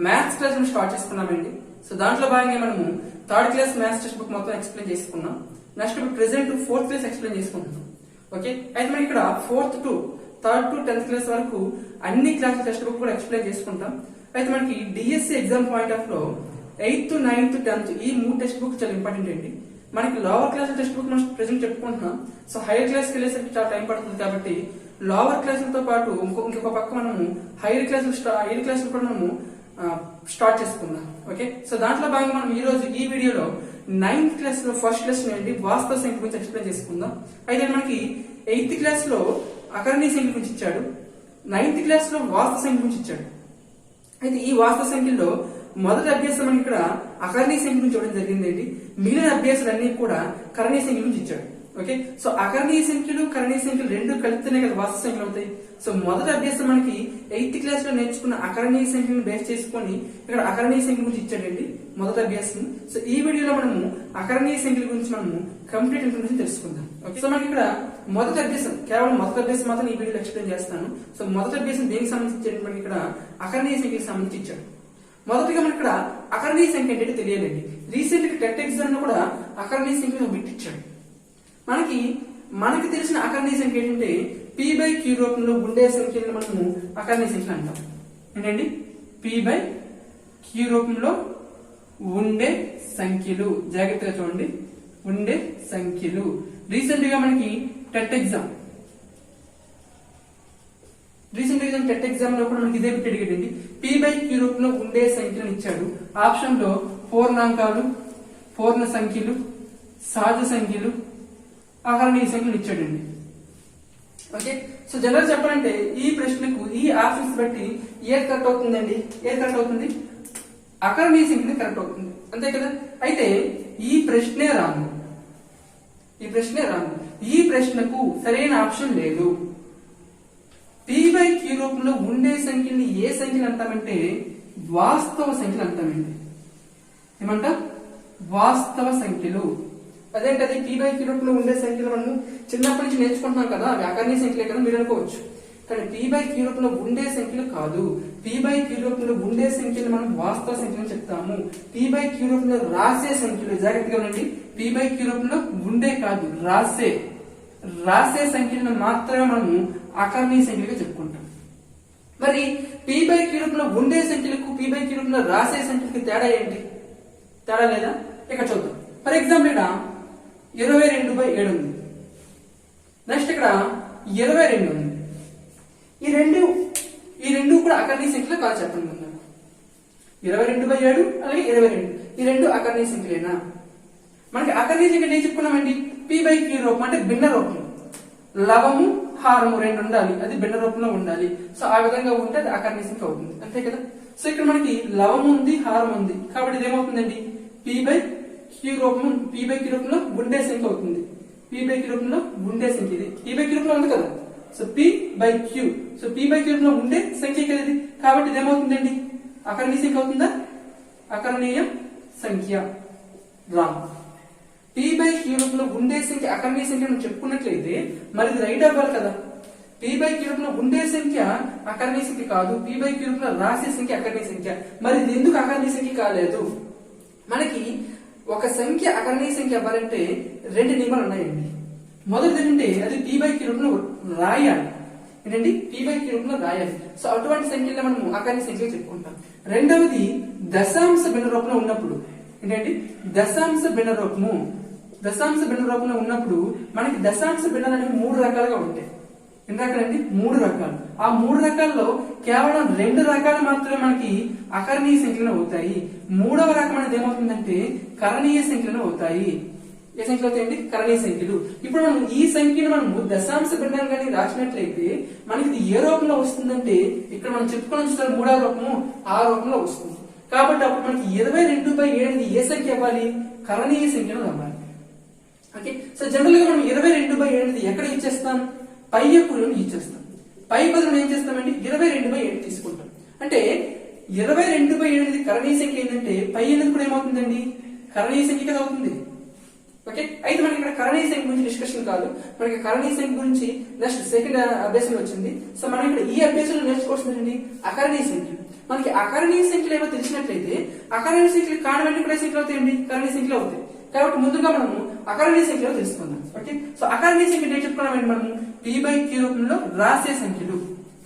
Maths class start చేసుకున్నామండి. So దాంట్లో భాగంగా మనము third class maths text book మొత్తం ఎక్స్ప్లెయిన్ చేసుకున్నాం. నెక్స్ట్ ఇప్పుడు ప్రెసెంట్ ఫోర్త్ క్లాస్ ఎక్స్ప్లెయిన్ చేసుకుంటున్నాం. ఓకే, అయితే మనం ఇక్కడ fourth to third to 10th class వరకు అన్ని క్లాసుల టెక్స్ట్ బుక్ కూడా ఎక్స్ప్లెయిన్ చేసుకుంటాం. అయితే మనకి డిఎస్సి ఎగ్జామ్ పాయింట్ ఆఫ్ లో 8th, 9th, 10th ఈ 3 టెక్స్ట్ బుక్ చాలా ఇంపార్టెంట్ అండి. మనకి లోవర్ క్లాస్ టెక్స్ట్ బుక్ మనం ప్రెసెంట్ చెప్పుకుంటున్నాం. సో హైయర్ క్లాస్ కి వెళ్ళేసరికి చాలా టైం పడుతుంది కాబట్టి లోవర్ క్లాసులతో పాటు ఇంకొక పక్క మనము హైయర్ క్లాసులు కూడా మనము స్టార్ట్ చేసుకుందాం. ఓకే, సో దాంట్లో భాగంగా మనం ఈ రోజు ఈ వీడియోలో 9th క్లాస్ లో ఫస్ట్ లెసన్ ఏంటి వాస్తవ సంఖ్య గురించి ఎక్స్ప్లెయిన్ చేసుకుందాం. అయితే మనకి 8th క్లాస్ లో అకరణీయ సంఖ్య గురించి ఇచ్చాడు, 9th క్లాస్ లో వాస్తవ సంఖ్య గురించి ఇచ్చాడు. అయితే ఈ వాస్తవ సంఖ్యలో మొదటి అభ్యాసం మనకి ఇక్కడ అకరణీయ సంఖ్య గురించి ఇవ్వడం జరిగింది. మిగిలిన అభ్యాసాలన్నీ కూడా కరణీయ సంఖ్య గురించి ఇచ్చాడు. ఓకే, సో అకరణీయ సంఖ్యలు కరణీయ సంఖ్యలు రెండు కలిపితేనే కదా వాస్తవ సంఖ్యలు అవుతాయి. సో మొదటి అభ్యాసం మనకి 8th క్లాస్ లో నేర్చుకున్న అకరణీయ సంఖ్యలను బేస్ చేసుకొని ఇక్కడ అకరణీయ సంఖ్య గురించి ఇచ్చాడండి మొదటి అభ్యాసం. సో ఈ వీడియోలో మనము అకరణీయ సంఖ్యల గురించి మనము కంప్లీట్ ఇన్ఫర్మేషన్ తెలుసుకుందాం. ఓకే, సో మనకి ఇక్కడ మొదటి అభ్యాసం కేవలం మొదటి అభ్యాసం మాత్రం ఈ వీడియోలో ఎక్స్ప్లెయిన్ చేస్తాను. సో మొదటి అభ్యాసం దేనికి సంబంధించి మనకి ఇక్కడ అకరణీయ సంఖ్యకి సంబంధించి ఇచ్చాడు. మొదటిగా మనకి ఇక్కడ అకరణీయ సంఖ్య ఏంటంటే తెలియాలండి. రీసెంట్ గా టెట్ ఎగ్జామ్ లో కూడా అకరణీయ సంఖ్య బిట్ ఇచ్చాడు. మనకి తెలిసిన అకరణీయ సంఖ్య ఏంటంటే పి బై క్యూ రూపంలో ఉండే సంఖ్యలను మనము అకరణీయ సంఖ్యలు అంటాం. ఏంటండి పి బై క్యూ రూపంలో ఉండే సంఖ్యలు. జాగ్రత్తగా చూడండి, ఉండే సంఖ్యలు. రీసెంట్ గా మనకి టెట్ ఎగ్జామ్ లో కూడా మనకి ఇదే బిట్ అడిగాడండి. పి బై క్యూ రూపంలో ఉండే సంఖ్యలను ఇచ్చాడు. ఆప్షన్ లో పూర్ణాంకాలు, పూర్ణ సంఖ్యలు, సహజ సంఖ్యలు, అకరణీయ సంఖ్యలు ఇచ్చాడండి. ఓకే, సో జనరల్ చెప్పాలంటే ఈ ప్రశ్నకు ఈ ఆప్షన్స్ బట్టి ఏది కరెక్ట్ అవుతుందండి? ఏది కరెక్ట్ అవుతుంది? అకరణీయ సంఖ్య కరెక్ట్ అవుతుంది, అంతే కదా. అయితే ఈ ప్రశ్నే రాంగ్. ఈ ప్రశ్నకు సరైన ఆప్షన్ లేదు. పి బై క్యూ రూపంలో ఉండే సంఖ్యని ఏ సంఖ్యలు అంటామంటే వాస్తవ సంఖ్యలు అంటామండి. ఏమంటా? వాస్తవ సంఖ్యలు. అదేంటది పి బై క్యూ రూపంలో ఉండే సంఖ్యలు మనము చిన్నప్పటి నుంచి నేర్చుకుంటున్నాం కదా, అవి అకరణీయ సంఖ్యలే కదా మీరు అనుకోవచ్చు. కానీ పి బై క్యూ రూపంలో ఉండే సంఖ్యలు కాదు. పి బై క్యూ రూపంలో ఉండే సంఖ్యలు మనం వాస్తవ సంఖ్యలు చెప్తాము. పి బై క్యూ రూపంలో రాసే సంఖ్యలు, జాగ్రత్తగా ఉండండి, పి బై క్యూ రూపంలో ఉండే కాదు రాసే సంఖ్యలను మాత్రమే మనము అకరణీయ సంఖ్యలుగా చెప్పుకుంటాం. మరి పి బై క్యూ రూపంలో ఉండే సంఖ్యలకు పి బై క్యూ రూపంలో రాసే సంఖ్యలకు తేడా ఏంటి? తేడా లేదా? ఇక్కడ చూద్దాం. ఫర్ ఎగ్జాంపుల్ ఇక్కడ 22/7 ఉంది. నెక్స్ట్ ఇక్కడ 22 ఉంది. ఈ రెండు కూడా అకరణీయ సంఖ్యలు కాదు చెప్పండి. 22/7 అలాగే 22 ఈ రెండు అకరణీయ సంఖ్యలేనా? మనకి అకరణీయ సంఖ్య ఏం చెప్పుకున్నామండి? పి బై క్యూ రూపం అంటే భిన్న రూపం. లవము హారము రెండు ఉండాలి, అది భిన్న రూపంలో ఉండాలి. సో ఆ విధంగా ఉంటే అది అకరణీయ సంఖ్య అవుతుంది, అంతే కదా. సో ఇక్కడ మనకి లవం ఉంది, హారం ఉంది, కాబట్టి ఇది ఏమవుతుందండి? పి బై క్యూ రూపంలో ఉండే సంఖ్య అవుతుంది. పి బై క్యూ రూపంలో ఉండే సంఖ్య, ఇది పి బై క్యూ రూపంలో ఉంది కదా. సో పి బై క్యూ రూపంలో ఉండే సంఖ్య కదా ఇది, కాబట్టి ఇది ఏమవుతుందండి? అకరణీయ సంఖ్య అవుతుందా? అకరణీయ సంఖ్య రాంగ్. పి బై క్యూ రూపంలో ఉండే సంఖ్య అకరణీయ సంఖ్య మనం చెప్పుకున్నట్లయితే మరి ఇది రైట్ అవ్వాలి కదా. పి బై క్యూ రూపంలో ఉండే సంఖ్య అకరణీయ సంఖ్య కాదు, పి బై క్యూ రూపంలో రాసే సంఖ్య అకరణీయ సంఖ్య. మరి ఇది ఎందుకు అకరణీయ సంఖ్య కాలేదు? మనకి ఒక సంఖ్య అకరణీయ సంఖ్య అవ్వాలంటే 2 నియమాలు ఉన్నాయండి. మొదటిది ఏంటంటే అది పి బై క్యూ రూపంలో రాయాలి. ఏంటండి? పి బై క్యూ రూపంలో రాయాలి. సో అటువంటి సంఖ్యలో మనము అకరణీయ సంఖ్య చెప్పుకుంటాం. రెండవది దశాంశ భిన్న రూపంలో ఉన్నప్పుడు. ఏంటండి? దశాంశ భిన్న రూపంలో ఉన్నప్పుడు మనకి దశాంశ భిన్నాలు అనేవి 3 రకాలుగా ఉంటాయి. ఎన్ని రకాలండి? 3 రకాలు. ఆ 3 రకాల్లో కేవలం 2 రకాలు మాత్రమే మనకి అకరణీయ సంఖ్యలు అవుతాయి. 3వ రకం అనేది ఏమవుతుందంటే కరణీయ సంఖ్యలు అవుతాయి. ఏ సంఖ్యలు అవుతాయండి? కరణీయ సంఖ్యలు. ఇప్పుడు మనం ఈ సంఖ్యను మనము దశాంశ భిన్నంగానే రాసినట్లయితే మనకి ఇది ఏ రూపంలో వస్తుందంటే ఇక్కడ మనం చెప్పుకొని చూస్తారు 3వ రూపము ఆ రూపంలో వస్తుంది. కాబట్టి అప్పుడు మనకి 22/7 ఏ సంఖ్య అవ్వాలి? కరణీయ సంఖ్యను అవ్వాలి. ఓకే, సో జనరల్ గా మనం 22/7 ఎక్కడ ఇచ్చేస్తాం? పై ఎక్కువలను ఇచ్చేస్తాం. పై బదులు ఏం చేస్తామండి? 22/7 తీసుకుంటాం. అంటే 22/7 కరణీయ సంఖ్య ఏంటంటే పై అనేది కూడా ఏమవుతుందండి? కరణీయ సంఖ్య కదా అవుతుంది. ఓకే, అయితే మనకి ఇక్కడ కరణీయ సంఖ్య గురించి డిస్కషన్ కాదు, మనకి కరణీయ సంఖ్య గురించి నెక్స్ట్ సెకండ్ అభ్యాసంలో వచ్చింది. సో మనం ఇక్కడ ఈ అభ్యాసంలో నేర్చుకోవాల్సింది అకరణీయ సంఖ్య. మనకి అకరణీయ సంఖ్యలు ఏమో తెలిసినట్లయితే అకరణీయ సంఖ్యలు కానివన్నీ కూడా సంఖ్యలు అవుతాయండి, కరణీయ సంఖ్యలు అవుతాయి. కాబట్టి ముందుగా మనము అకరణీయ సంఖ్యలు తెలుసుకుందాం. ఓకే, సో అకరణీయ సంఖ్యలు ఏం చెప్పుకున్నామండి మనము p/q రూపంలో రాసే సంఖ్యలు.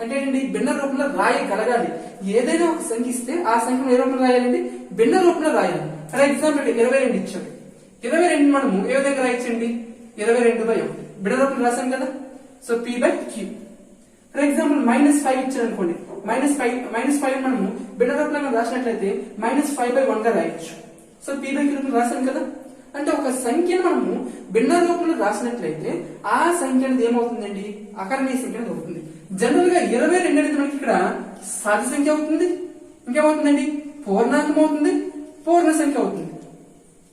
అంటే ఏంటి, భిన్న రూపంలో రాయగలగాలి. ఏదైనా ఒక సంఖ్య ఇస్తే ఆ సంఖ్యను ఏ రూపంలో రాయాలండి, భిన్న రూపంలో రాయాలి. ఫర్ ఎగ్జాంపుల్ 22 ఇచ్చాడు. 22 మనము ఏ విధంగా రాయొచ్చండి, 22/1 భిన్న రూపంలో రాసాం కదా. So p/q. ఫర్ ఎగ్జాంపుల్ -5 ఇచ్చాడు అనుకోండి, -5 మనము భిన్న రూపంలో రాసినట్లయితే -5/1 గా రాయొచ్చు. సో p/q రూపంలో రాసాం కదా. అంటే ఒక సంఖ్యను మనము భిన్న రూపంలో రాసినట్లయితే ఆ సంఖ్య అనేది ఏమవుతుందండి, అకరణీయ సంఖ్య అనేది అవుతుంది. జనరల్ గా 22 అనేది మనకి ఇక్కడ సాధ్య సంఖ్య అవుతుంది. ఇంకేమవుతుందండి, పూర్ణాంకం అవుతుంది, పూర్ణ సంఖ్య అవుతుంది.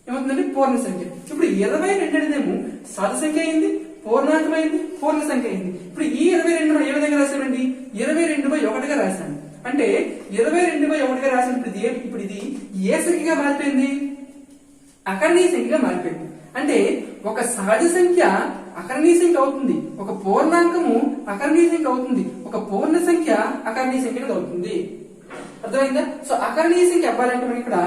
ఏమవుతుందండి, పూర్ణ సంఖ్య. ఇప్పుడు 22 అనేదేమో సాధ్య సంఖ్య అయింది, పూర్ణాంకం అయింది, పూర్ణ సంఖ్య అయింది. ఇప్పుడు ఈ 22 మనం ఏ విధంగా రాసామండి, 22/1 గా రాశాను. అంటే 22/1 గా రాసినప్పుడు ఇప్పుడు ఇది ఏ సంఖ్యగా మారిపోయింది, అకరణీయ సంఖ్యగా మారిపోయింది. అంటే ఒక సహజ సంఖ్య అకరణీయ సంఖ్య అవుతుంది, ఒక పూర్ణాంకము అకరణీయ సంఖ్య అవుతుంది, ఒక పూర్ణ సంఖ్య అకరణీయ సంఖ్య అవుతుంది. అర్థమైందా. సో అకరణీయ సంఖ్య అవ్వాలంటే మనకి ఇక్కడ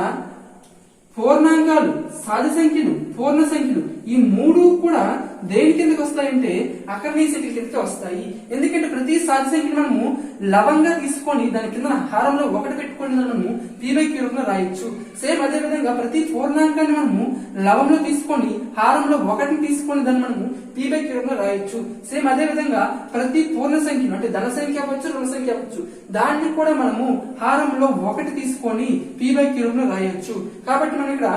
పూర్ణాంకాలు, సహజ సంఖ్యలు, పూర్ణ సంఖ్యలు ఈ మూడు కూడా దేని కిందకి వస్తాయంటే అకరణీయ సంఖ్యల కిందకి వస్తాయి. ఎందుకంటే ప్రతి సహజ సంఖ్యను మనము లవంగా తీసుకొని దాని కింద హారంలో 1 పెట్టుకొని మనము p/q రూపంలో రాయొచ్చు. సేమ్ అదే విధంగా ప్రతి పూర్ణాంకాన్ని మనము లవంలో తీసుకొని హారంలో 1 తీసుకొని దాన్ని మనము p/q రూపంలో రాయొచ్చు. సేమ్ అదే విధంగా ప్రతి పూర్ణ సంఖ్యను అంటే ధన సంఖ్య అవ్వచ్చు, రుణ సంఖ్య అవ్వచ్చు, దాన్ని కూడా మనము హారంలో 1 తీసుకొని p/q రూపంలో రాయొచ్చు. కాబట్టి మనం ఇక్కడ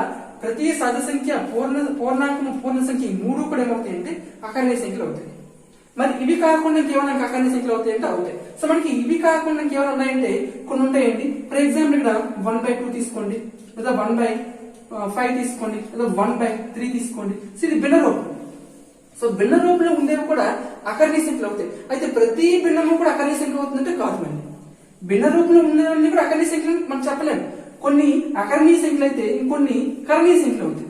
ప్రతి సహజ సంఖ్య, పూర్ణాంకము, పూర్ణ సంఖ్య ఈ మూడు కూడా ఏమవుతాయి అంటే అకరణీయ సంఖ్యలు అవుతాయి. మరి ఇవి కాకుండా కేవలం అకరణీయ సంఖ్యలు అవుతాయి అంటే అవుతాయి. సో మనకి ఇవి కాకుండా కేవలం ఉన్నాయంటే కొన్ని ఉంటాయండి. ఫర్ ఎగ్జాంపుల్ ఇక్కడ 1/2 తీసుకోండి, లేదా 1/5 తీసుకోండి, లేదా 1/3 తీసుకోండి. సో ఇది భిన్న రూపం. సో భిన్న రూపంలో ఉండేవి కూడా అకరణీయ సంఖ్యలు అవుతాయి. అయితే ప్రతి భిన్నము కూడా అకరణీయ సంఖ్య అవుతుందంటే కాదు. మళ్ళీ భిన్న రూపంలో ఉండేవన్నీ కూడా అకరణీయ సంఖ్యలు మనం చెప్పలేము. కొన్ని అకరణీయ సంఖ్యలు అయితే ఇంకొన్ని కరణీయ సంఖ్యలు అవుతాయి.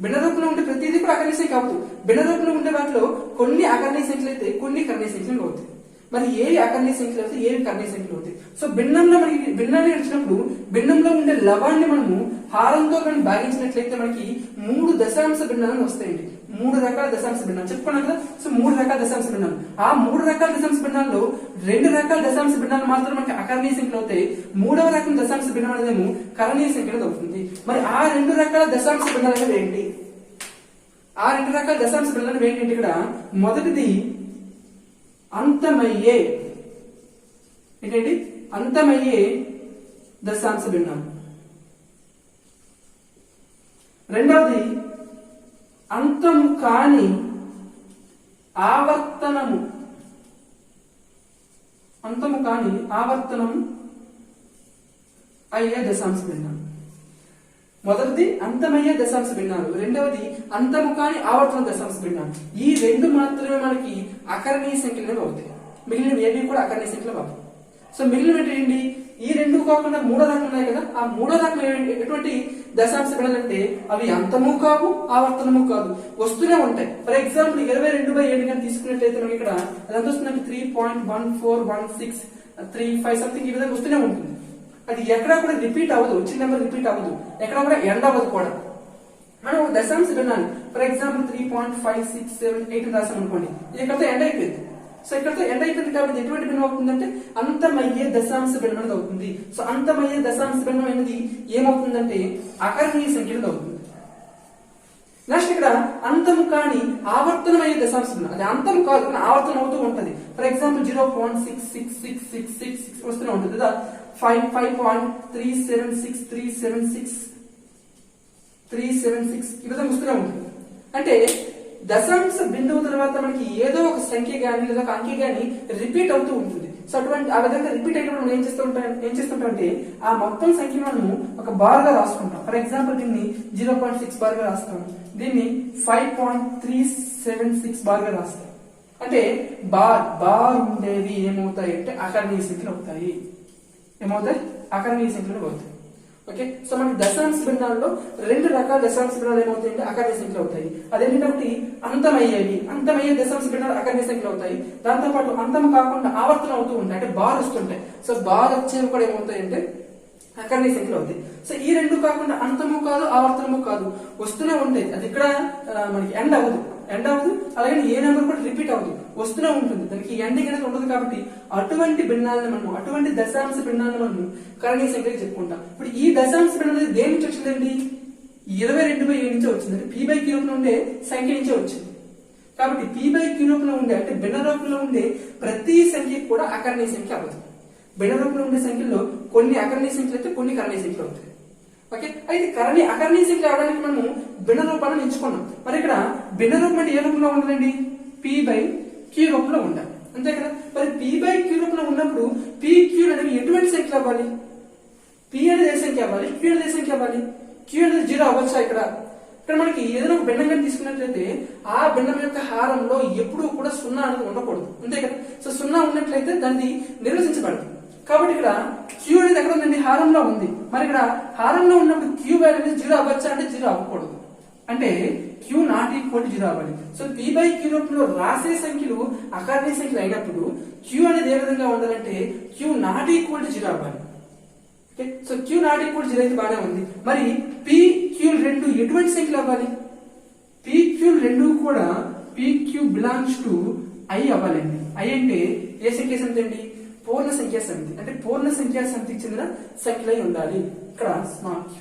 భిన్న రూపంలో ఉండే ప్రతిదీ కూడా అకరణీయ సంఖ్య అవుతుంది. భిన్న రూపంలో ఉండే వాటిలో కొన్ని అకరణీయ సంఖ్యలు అయితే కొన్ని కరణీయ సంఖ్యలు అవుతాయి. మరి ఏవి అకరణీయ సంఖ్యలు అవుతాయి, ఏవి కరణీయ సంఖ్యలు అవుతాయి. సో భిన్నంలో మనకి భిన్నాన్ని ఇచ్చినప్పుడు భిన్నంలో ఉండే లవాన్ని మనము హారంతో కానీ భాగించినట్లయితే మనకి 3 దశాంశ భిన్నాలు వస్తాయండి. 3 రకాల దశాంశ భిన్నాలు చెప్పుకున్నాం కదా. సో 3 రకాల దశాంశ భిన్నాలు, ఆ 3 రకాల దశాంశ భిన్నాల్లో 2 రకాల దశాంశ భిన్నాలు మాత్రం మనకి అకరణీయ సంఖ్యలు అవుతాయి. 3వ రకం దశాంశ భిన్నం అనేదేమో కరణీయ సంఖ్యలు అవుతుంది. మరి ఆ 2 రకాల దశాంశ భిన్నాలు అనేవి ఏంటి, ఆ 2 రకాల దశాంశ భిన్నాలు ఏంటంటే ఇక్కడ మొదటిది అంతమయ్యే, ఏంటండి అంతమయ్యే దశాంశ భిన్నం. రెండవది అంతము కాని ఆవర్తనము, అంతము కాని ఆవర్తనము అయ్యే దశాంశ భిన్నం. మొదటిది అంతమయ్యే దశాంశ భిన్నాలు, రెండవది అంతము కాని ఆవర్తన దశాంశ భిన్నాలు. ఈ 2 మాత్రమే మనకి అకరణీయ సంఖ్యలు అవుతాయి. మిగిలిన ఏవి కూడా అకరణీయ సంఖ్యలు అవుతాయి. సో మిగిలిన ఏంటి, ఈ 2 కాకుండా 3వ రకం ఉన్నాయి కదా. ఆ 3వ రకం ఎటువంటి దశాంశ భిన్నాలు అంటే అవి అంతము కావు, ఆవర్తనము కాదు, వస్తూనే ఉంటాయి. ఫర్ ఎగ్జాంపుల్ 22/7 కానీ తీసుకున్నట్లయితే మనకి ఇక్కడ అది ఎంత వస్తుందంటే 3.141635 సంథింగ్ ఈ విధంగా వస్తూనే ఉంటుంది. అది ఎక్కడా కూడా రిపీట్ అవ్వదు, వచ్చిన నెంబర్ రిపీట్ అవ్వదు, ఎక్కడ కూడా ఎండ్ అవ్వదు కూడా. మనం ఒక దశాంశ భిన్నాన్ని ఫర్ ఎగ్జాంపుల్ 3.5678 రాసాం అనుకోండి, ఇది ఇక్కడతో ఎండ్ అయిపోయింది. సో ఇక్కడతో ఎండ్ అయిపోయింది కాబట్టి ఎటువంటి భిన్నం అవుతుందంటే అంతమయ్యే దశాంశ భిన్నం అనేది అవుతుంది. సో అంతమయ్యే దశాంశ భిన్నం అనేది ఏమవుతుందంటే అకరణీయ సంఖ్యలు అవుతుంది. నెక్స్ట్ ఇక్కడ అంతము కాని ఆవర్తనమయ్యే దశాంశ భిన్నం, అది అంతం కాదు కానీ ఆవర్తనం అవుతూ ఉంటది. ఫర్ ఎగ్జాంపుల్ 0.66666 వస్తూనే ఉంటుంది కదా. 5.376376376 ఈ విధంగా వస్తూనే ఉంటుంది. అంటే దశాంశ బిందువు తర్వాత మనకి ఏదో ఒక సంఖ్య గానీ లేదా ఒక అంకె గానీ రిపీట్ అవుతూ ఉంటుంది. సో అటువంటి ఆ విధంగా రిపీట్ అయినప్పుడు మనం ఏం చేస్తుంటాం అంటే ఆ మొత్తం సంఖ్యను మనము ఒక బార్ గా రాసుకుంటాం. ఫర్ ఎగ్జాంపుల్ దీన్ని 0.6 బార్ గా రాస్తాం, దీన్ని 5.376 బార్ గా రాస్తాం. అంటే బార్ ఉండేవి ఏమవుతాయి అంటే అకరణీయ సంఖ్యలు అవుతాయి. ఏమవుతాయి, అకరణీయ సంఖ్యలు అవుతాయి. ఓకే, సో మనకి దశాంశ భిన్నాల్లో రెండు రకాల దశాంశ భిన్నాలు ఏమవుతాయంటే అకర్ణీయ సంఖ్యలు అవుతాయి. అదేంటంటే ఒకటి అంతమయ్యే దశాంశ భిన్నాలు అకర్ణీయ సంఖ్యలు అవుతాయి. దాంతో పాటు అంతం కాకుండా ఆవర్తనం అవుతూ ఉంటాయి, అంటే బార్ వస్తుంటాయి. సో బార్ వచ్చేవి కూడా ఏమవుతాయంటే అకర్ణీయ సంఖ్యలు అవుతాయి. సో ఈ రెండు కాకుండా అంతము కాదు ఆవర్తనము కాదు, వస్తూనే ఉంటాయి. అది ఇక్కడ మనకి ఎండ్ అవ్వదు, అలాగే ఏ నెంబర్ కూడా రిపీట్ అవ్వదు, వస్తూనే ఉంటుంది. దానికి ఎండింగ్ అనేది ఉండదు. కాబట్టి అటువంటి భిన్నాలను మనము, అటువంటి దశాంశ భిన్నాలను మనము కరణీయ సంఖ్యగా చెప్పుకుంటాం. ఇప్పుడు ఈ దశాంశ భిన్నం అనేది దేని నుంచి వచ్చిందండి? 22/7 నుంచే వచ్చింది. అంటే p/q రూపంలో ఉండే సంఖ్య నుంచే వచ్చింది. కాబట్టి p/q రూపంలో ఉండే, అంటే భిన్న రూపంలో ఉండే ప్రతి సంఖ్య కూడా అకరణీయ సంఖ్య అవ్వదు. భిన్న రూపంలో ఉండే సంఖ్యల్లో కొన్ని అకరణీయ సంఖ్యలు అయితే కొన్ని కరణీయ సంఖ్యలు అవుతాయి. ఓకే, అయితే అకరణీయ సంఖ్యలు అవడానికి మనము భిన్న రూపాలను ఎంచుకున్నాం. మరి ఇక్కడ భిన్న రూపం అంటే ఏ రూపంలో ఉండాలండి? p/q రూపంలో ఉండాలి, అంతే కదా. మరి p/q రూపంలో ఉన్నప్పుడు pq అనేవి ఎటువంటి సంఖ్యలు అవ్వాలి? p అనేది ఏ సంఖ్య అవ్వాలి, q అనేది ఏ సంఖ్య అవ్వాలి? q అనేది 0 అవ్వచ్చా? ఇక్కడ మనకి ఏదైనా ఒక భిన్నంగా తీసుకున్నట్లయితే ఆ భిన్నం యొక్క హారంలో ఎప్పుడూ కూడా 0 అనేది ఉండకూడదు, అంతే కదా. సో 0 ఉన్నట్లయితే దాన్ని నిర్వచించబడదు. కాబట్టి ఇక్కడ q అనేది ఎక్కడ ఉందండి? హారంలో ఉంది. మరి ఇక్కడ హారంలో ఉన్నప్పుడు q వాల్యూ అనేది 0 అవ్వచ్చా? అంటే 0 అవ్వకూడదు, అంటే q నాట్ ఈక్వల్ టు 0 అవ్వాలి. సో p/q రూపంలో రాసే సంఖ్యలు అకరణీయ సంఖ్యలు అయినప్పుడు q అనేది ఏ విధంగా ఉండాలంటే q నాట్ ఈక్వల్ టు 0 అవ్వాలి. Okay, so q not equal to 0 అయితే బాగానే ఉంది. మరి pq రెండు ఎటువంటి సంఖ్యలు అవ్వాలి? pq రెండు కూడా pq బిలాంగ్స్ టు i అవ్వాలండి. i అంటే ఏ సంఖ్య సమితి అండి? పూర్ణ సంఖ్యా సమితి. అంటే పూర్ణ సంఖ్యా సమితికి చెందిన సంఖ్యలై ఉండాలి ఇక్కడ small q.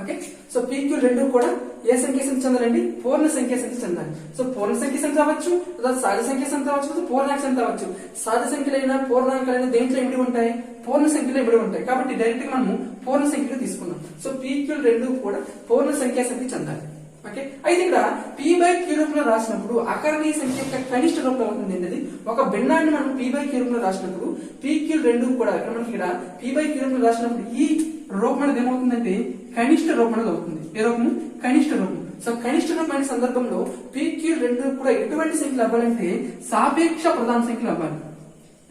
Okay, so pq రెండు కూడా ఏ సంఖ్య సమితి చెందాలండి? పూర్ణ సంఖ్యా సమితి చెందాలి. సో పూర్ణ సంఖ్య సమితి అవ్వచ్చు, లేదా సహజ సంఖ్య సమితి అవ్వచ్చు, పూర్ణాంక సమితి అవ్వచ్చు. సహజ సంఖ్యలైనా పూర్ణాంకాలైనా దేంట్లో ఇమిడి ఉంటాయి? పూర్ణ సంఖ్యలో ఇమిడి ఉంటాయి. కాబట్టి డైరెక్ట్ గా మనము పూర్ణ సంఖ్యలు తీసుకున్నాం. సో pq రెండు కూడా పూర్ణ సంఖ్యా సమితి చెందాలి. ఓకే, అయితే ఇక్కడ p/q రూపంలో రాసినప్పుడు అకరణీయ సంఖ్య యొక్క కనిష్ట రూపంలో ఉంటుంది అండి. ఒక భిన్నాన్ని మనం p/q రూపంలో రాసినప్పుడు pq రెండు కూడా మనకి ఇక్కడ p/q రూపంలో రాసినప్పుడు ఈ రూపం అనేది ఏమవుతుందంటే కనిష్ట రూపం అనేది అవుతుంది. ఏ రూపం? కనిష్ట రూపం. సో కనిష్ట రూపమైన సందర్భంలో pq రెండు కూడా ఎటువంటి సంఖ్యలు అవ్వాలంటే సాపేక్ష ప్రధాన సంఖ్యలు అవ్వాలి.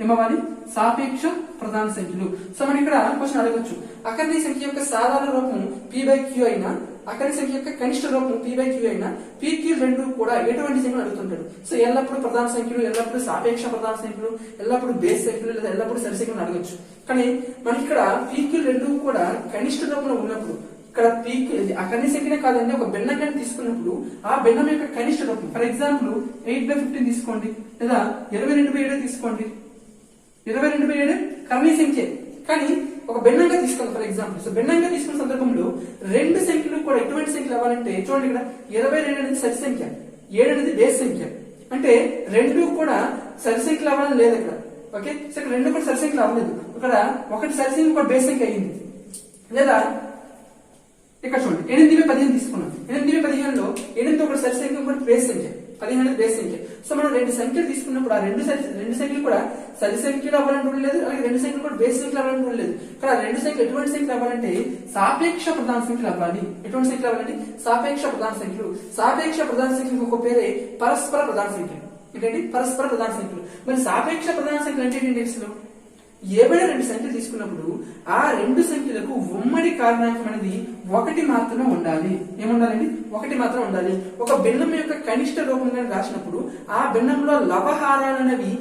ఏమవ్వాలి? సాపేక్ష ప్రధాన సంఖ్యలు. సో మనం ఇక్కడ క్వశ్చన్ అడగొచ్చు, అకరణీయ సంఖ్య యొక్క సాధారణ రూపం p/q అయినా అకరణీయ సంఖ్య యొక్క కనిష్ట రూపం p/q అయినా pq రెండు కూడా ఎటువంటి సంఖ్యలు అడుగుతుంటాడు. సో ఎల్లప్పుడూ ప్రధాన సంఖ్యలు, ఎల్లప్పుడూ సాపేక్ష ప్రధాన సంఖ్యలు, ఎల్లప్పుడూ బేస్ సంఖ్యలు, లేదా ఎల్లప్పుడూ సరి సంఖ్యలు అడగొచ్చు. కానీ మనకి ఇక్కడ pq రెండు కూడా కనిష్ట రూపంలో ఉన్నప్పుడు ఇక్కడ pq అకరణీయ సంఖ్యనే కాదండి, ఒక భిన్నంగా తీసుకున్నప్పుడు ఆ భిన్నం యొక్క కనిష్ట రూపం, ఫర్ ఎగ్జాంపుల్ 8/15 తీసుకోండి, లేదా 22/7 తీసుకోండి. 22/7 కరణీయ సంఖ్య, కానీ ఒక భిన్నంగా తీసుకుందాం ఫర్ ఎగ్జాంపుల్. సో భిన్నంగా తీసుకున్న సందర్భంలో రెండు సంఖ్యలు కూడా ఎటువంటి సంఖ్యలు అవ్వాలంటే చూడండి, ఇక్కడ 22 అనేది సరి సంఖ్య, 7 అనేది బేస్ సంఖ్య. అంటే రెండు కూడా సరి సంఖ్యలు అవ్వాలని లేదు ఇక్కడ. ఓకే, సో ఇక్కడ రెండు కూడా సరి సంఖ్యలు అవ్వలేదు. ఇక్కడ ఒకటి సరి సంఖ్య కూడా బేస్ సంఖ్య అయ్యింది. లేదా ఇక్కడ చూడండి 8/15 తీసుకున్నాం. 8/15లో 8 ఒకటి సరి సంఖ్య, ఒకటి బేస్ సంఖ్య, 15 బేస్ సంఖ్య. సో మనం రెండు సంఖ్యలు తీసుకున్నప్పుడు ఆ రెండు సంఖ్యలు కూడా సరి సంఖ్యలు అవ్వాలని లేదు, అలాగే రెండు సంఖ్యలు కూడా బేస్ సంఖ్యలు అవ్వాలని లేదు. ఇక్కడ రెండు సంఖ్యలు ఎటువంటి సంఖ్యలు అవ్వాలంటే సాపేక్ష ప్రధాన సంఖ్యలు అవ్వాలి. ఎటువంటి సంఖ్యలు అవ్వాలంటే సాపేక్ష ప్రధాన సంఖ్యలు. సాపేక్ష ప్రధాన సంఖ్యలకు ఒక పేరే పరస్పర ప్రధాన సంఖ్యలు. ఏంటంటే పరస్పర ప్రధాన సంఖ్యలు. మరి సాపేక్ష ప్రధాన సంఖ్యలు అంటే ఏంటి? నెక్స్ట్ ఏవైనా రెండు సంఖ్యలు తీసుకున్నప్పుడు ఆ రెండు సంఖ్యలకు ఉమ్మడి కారణాంకం అనేది ఒకటి మాత్రమే ఉండాలి. ఏముండాలండి? ఒకటి మాత్రం ఉండాలి. ఒక భిన్నం యొక్క కనిష్ట రూపంగా రాసినప్పుడు ఆ భిన్నంలో లవహారాలు అనేవి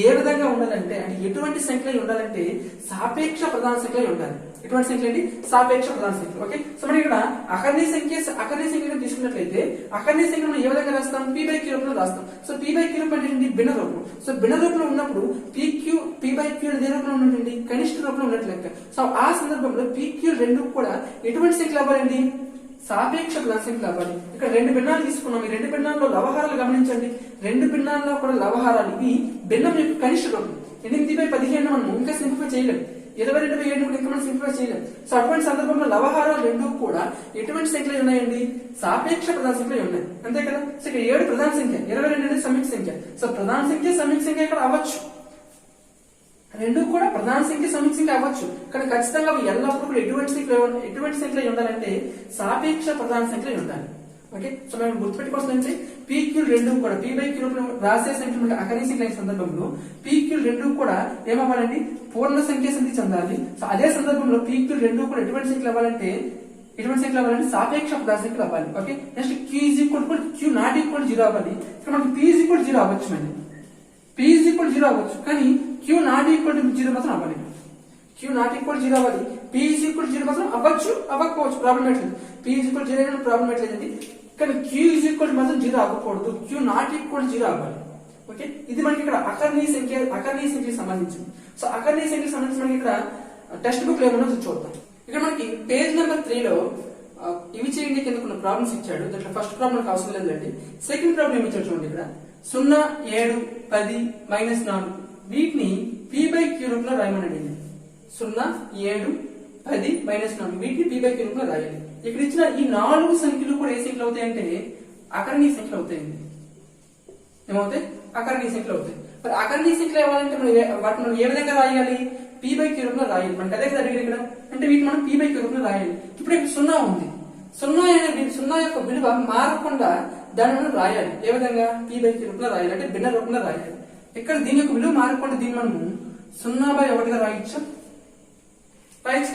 ఏ విధంగా ఉండాలంటే, అంటే ఎటువంటి సంఖ్యలు ఉండాలంటే సాపేక్ష ప్రధాన సంఖ్యలు ఉండాలి. ఎటువంటి సంఖ్యలు అండి? సాపేక్ష ప్రధాన సంఖ్యలు. ఓకే, సో మనం ఇక్కడ అకరణీయ సంఖ్యను తీసుకున్నట్లయితే అకరణీయ సంఖ్యను మనం ఏ విధంగా రాస్తాం? p/q రూపంలో రాస్తాం. సో p/q రూపం అంటే భిన్న రూపం. సో భిన్న రూపంలో ఉన్నప్పుడు p/q ఏ రూపంలో ఉన్నట్టు? కనిష్ట రూపంలో ఉన్నట్లు లెక్క. సో ఆ సందర్భంలో pq రెండు కూడా ఎటువంటి సంఖ్యలు అవ్వాలండి? సాపేక్ష ప్రధాన సంఖ్యలు అవ్వాలి. ఇక్కడ రెండు భిన్నాలు తీసుకున్నాం. ఈ రెండు భిన్నాల్లో లవహారాలు గమనించండి. రెండు భిన్నాల్లో కూడా లవహారాలు ఇవి భిన్నం యొక్క కనిష్ట రూపం. 8/15 మనం ఇంకా సింప్లిఫై చేయలేం. 22/7 కూడా ఇంకా మనం సింప్లిఫై చేయలేం. సో అటువంటి సందర్భంలో లవహారాలు రెండు కూడా ఎటువంటి సంఖ్యలు ఉన్నాయండి? సాపేక్ష ప్రధాన సంఖ్యలు ఉన్నాయి, అంతే కదా. సో ఇక్కడ 7 ప్రధాన సంఖ్య, 22 అనేది సమీక్ష సంఖ్య. సో ప్రధాన సంఖ్య సమీక్ష సంఖ్య ఇక్కడ అవ్వచ్చు, రెండు కూడా ప్రధాన సంఖ్య సమీక్ష సంఖ్య అవ్వచ్చు. కానీ ఖచ్చితంగా ఎల్లప్పుడూ కూడా ఎటువంటి సంఖ్యలు ఉండాలంటే సాపేక్ష ప్రధాన సంఖ్యలు ఉండాలి. ఓకే, సో మనం గుర్తుపెట్టుకోవాల్సిందంటే పీక్యూ రెండు కూడా పీ బై క్యూ రూపంలో రాసే సంఖ్య అకర్నీయ సంఖ్య అయిన సందర్భంలో పీక్యూ రెండు కూడా ఏమవ్వాలండి, పూర్ణ సంఖ్య సంఖ్య చెందాలి. సో అదే సందర్భంలో పీక్యూ రెండు కూడా ఎటువంటి సంఖ్యలు అవ్వాలంటే సాపేక్ష పదార్థ సంఖ్యలు అవ్వాలి. Okay, next Q is equal to Q not equal zero అవ్వాలి. ఇక్కడ మనకి పీ ఈజ్ ఈక్వల్ జీరో అవ్వచ్చు, అండి పీ ఈజ్ ఈక్వల్ జీరో అవ్వచ్చు, కానీ Q not equal to zero మాత్రం అవ్వాలి. క్యూ నాట్ ఈక్వల్ జీరో అవ్వాలి. పీ ఈజ్ ఈక్వల్ జీరో మాత్రం అవ్వచ్చు, అవ్వకపోవచ్చు, ప్రాబ్లం లేదు. పీ ఈజ్ ఈక్వల్ జీరో అయినా ప్రాబ్లం లేదండి, కానీ క్యూ ఈజ్ ఈక్వల్ మాత్రం జీరో అవ్వకూడదు, క్యూ నాట్ ఈక్వల్ జీరో అవ్వాలి. ఓకే, ఇది మనకి ఇక్కడ అకర్నీయ సంఖ్యకి సంబంధించింది. సో అకర్నీయ సంఖ్యకి సంబంధించి మనకి ఇక్కడ టెక్స్ట్ బుక్ లో ఏమన్నా చూద్దాం. ఇక్కడ మనకి పేజ్ నెంబర్ 3 లో ఇవి చేయండి కింద కొన్ని ప్రాబ్లమ్స్ ఇచ్చాడు. దాంట్లో ఫస్ట్ ప్రాబ్లం అవసరం లేదండి. సెకండ్ ప్రాబ్లం ఏమి ఇచ్చాడు చూడండి. ఇక్కడ 0, 7, 10, -4 వీటిని పీ బై క్యూ రూపంలో రాయమనండి. 0, 7, 10, -4 వీటిని పీ బై క్యూ రూపంలో రాయాలి. ఇక్కడ ఇచ్చిన ఈ 4 సంఖ్యలు కూడా ఏ సంఖ్యలు అవుతాయంటే అకర్నీయ సంఖ్యలు అవుతాయండి. ఏమవుతాయి? అకర్నీయ సంఖ్యలు అవుతాయి. మరి అకర్నీయ సంఖ్యలు ఇవ్వాలంటే వాటిని మనం ఏ విధంగా రాయాలి? పీ బై క్యూ రూపంలో రాయాలి. మనకి అదే కదా అడిగారు ఇక్కడ. అంటే వీటిని మనం పీ బై క్యూ రూపంలో రాయాలి. ఇప్పుడు ఇక్కడ 0 ఉంది. 0 యొక్క విలువ మారకుండా దాన్ని మనం రాయాలి. ఏ విధంగా? పీ బై క్యూ రూపంలో రాయాలి, అంటే భిన్న రూపంలో రాయాలి. ఇక్కడ దీని యొక్క విలువ మారకుండా దీన్ని మనము 0/1 గా రాయొచ్చు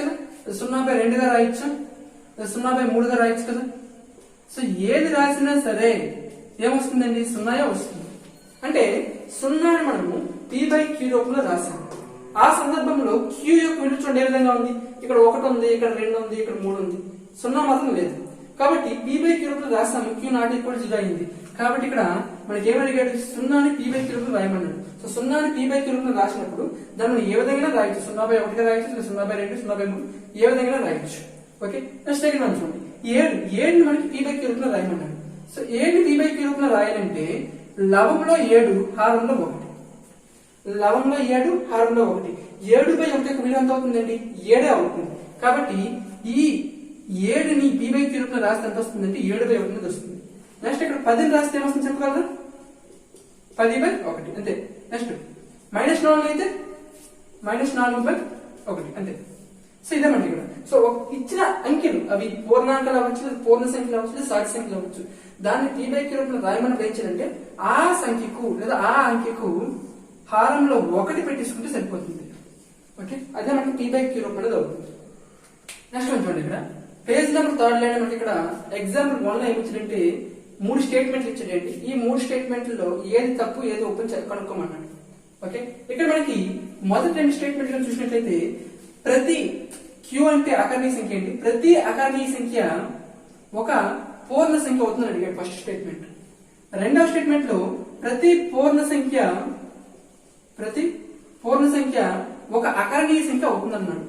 కదా, 0/2 గా రాయొచ్చు, 0/3 గా రాయొచ్చు కదా. సో ఏది రాసినా సరే ఏమొస్తుందండి? 0 వస్తుంది. అంటే 0 మనము పీ బై క్యూ రూపంలో రాసాము. ఆ సందర్భంలో క్యూ యొక్క విలువ చూడండి ఏ విధంగా ఉంది. ఇక్కడ 1 ఉంది, ఇక్కడ 2 ఉంది, ఇక్కడ 3 ఉంది, 0 మాత్రం లేదు. కాబట్టి పీ బై క్యూ రూపంలో రాసాము, క్యూ నాట్ ఈక్వల్ జీరో అయింది. కాబట్టి ఇక్కడ మనకి ఏమడిగాడు? 0ని పీ బై క్యూ రూపంలో రాయమన్నాడు. సో 0ని పీ బై క్యూ రూపంలో రాసినప్పుడు దాన్ని ఏ విధంగా రాయొచ్చు? 0/1 గా రాయొచ్చు, 0/2, 0/3 ఏ విధంగా రాయొచ్చు. ఓకే, నెక్స్ట్ సెకండ్ వన్ చూడండి. 7 మనకి పీ బై క్యూ రూపంలో రాయమన్నాడు. సో 7 పీ బై క్యూ రూపంలో రాయాలంటే లవంలో 7 హారంలో 1. లవంలో 7 హారంలో 1. 7/1 యొక్క విలువ ఎంత అవుతుందండి? 7 అవుతుంది. కాబట్టి ఈ 7ని పీ బై క్యూ రూపంలో రాస్తే ఎంత వస్తుందంటే 7/1 వస్తుంది. నెక్స్ట్ ఇక్కడ 10 రాస్తే ఏమొస్తుంది చెప్పగలరా? 10/1 అంతే. నెక్స్ట్ -4 అయితే -4/1 అంతే. సో ఇదేమండి ఇక్కడ. సో ఇచ్చిన అంకెలు అవి పూర్ణాంకాలు అవ్వచ్చు, పూర్ణ సంఖ్యలు అవ్వచ్చు, సాటి సంఖ్యలు అవ్వచ్చు, దాన్ని పీ బై క్యూ రూపంలో రాయమని ఏంటంటే ఆ సంఖ్యకు లేదా ఆ అంకెకు హారంలో 1 పెట్టించుకుంటే సరిపోతుంది. ఓకే, అదే మనకి పీ బై క్యూ రూపంలో అవుతుంది. నెక్స్ట్ చూడండి. ఇక్కడ పేజ్ నెంబర్ 3 లైన్ మనకి ఇక్కడ ఎగ్జాంపుల్ 1 లో ఏమి ఇచ్చాడంటే 3 స్టేట్మెంట్లు ఇచ్చాడండి. ఈ 3 స్టేట్మెంట్లలో ఏది తప్పు ఏది ఓపెన్ కనుక్కోమన్నాడు. ఓకే, ఇక్కడ మనకి మొదటి 2 స్టేట్మెంట్లు చూసినట్లయితే ప్రతి క్యూ అంటే అకర్నీయ సంఖ్య ఏంటి? ప్రతి అకర్నీయ సంఖ్య ఒక పూర్ణ సంఖ్య అవుతుందని అడిగాడు ఫస్ట్ స్టేట్మెంట్. రెండవ స్టేట్మెంట్ లో ప్రతి పూర్ణ సంఖ్య ఒక అకర్నీయ సంఖ్య అవుతుందన్నాడు.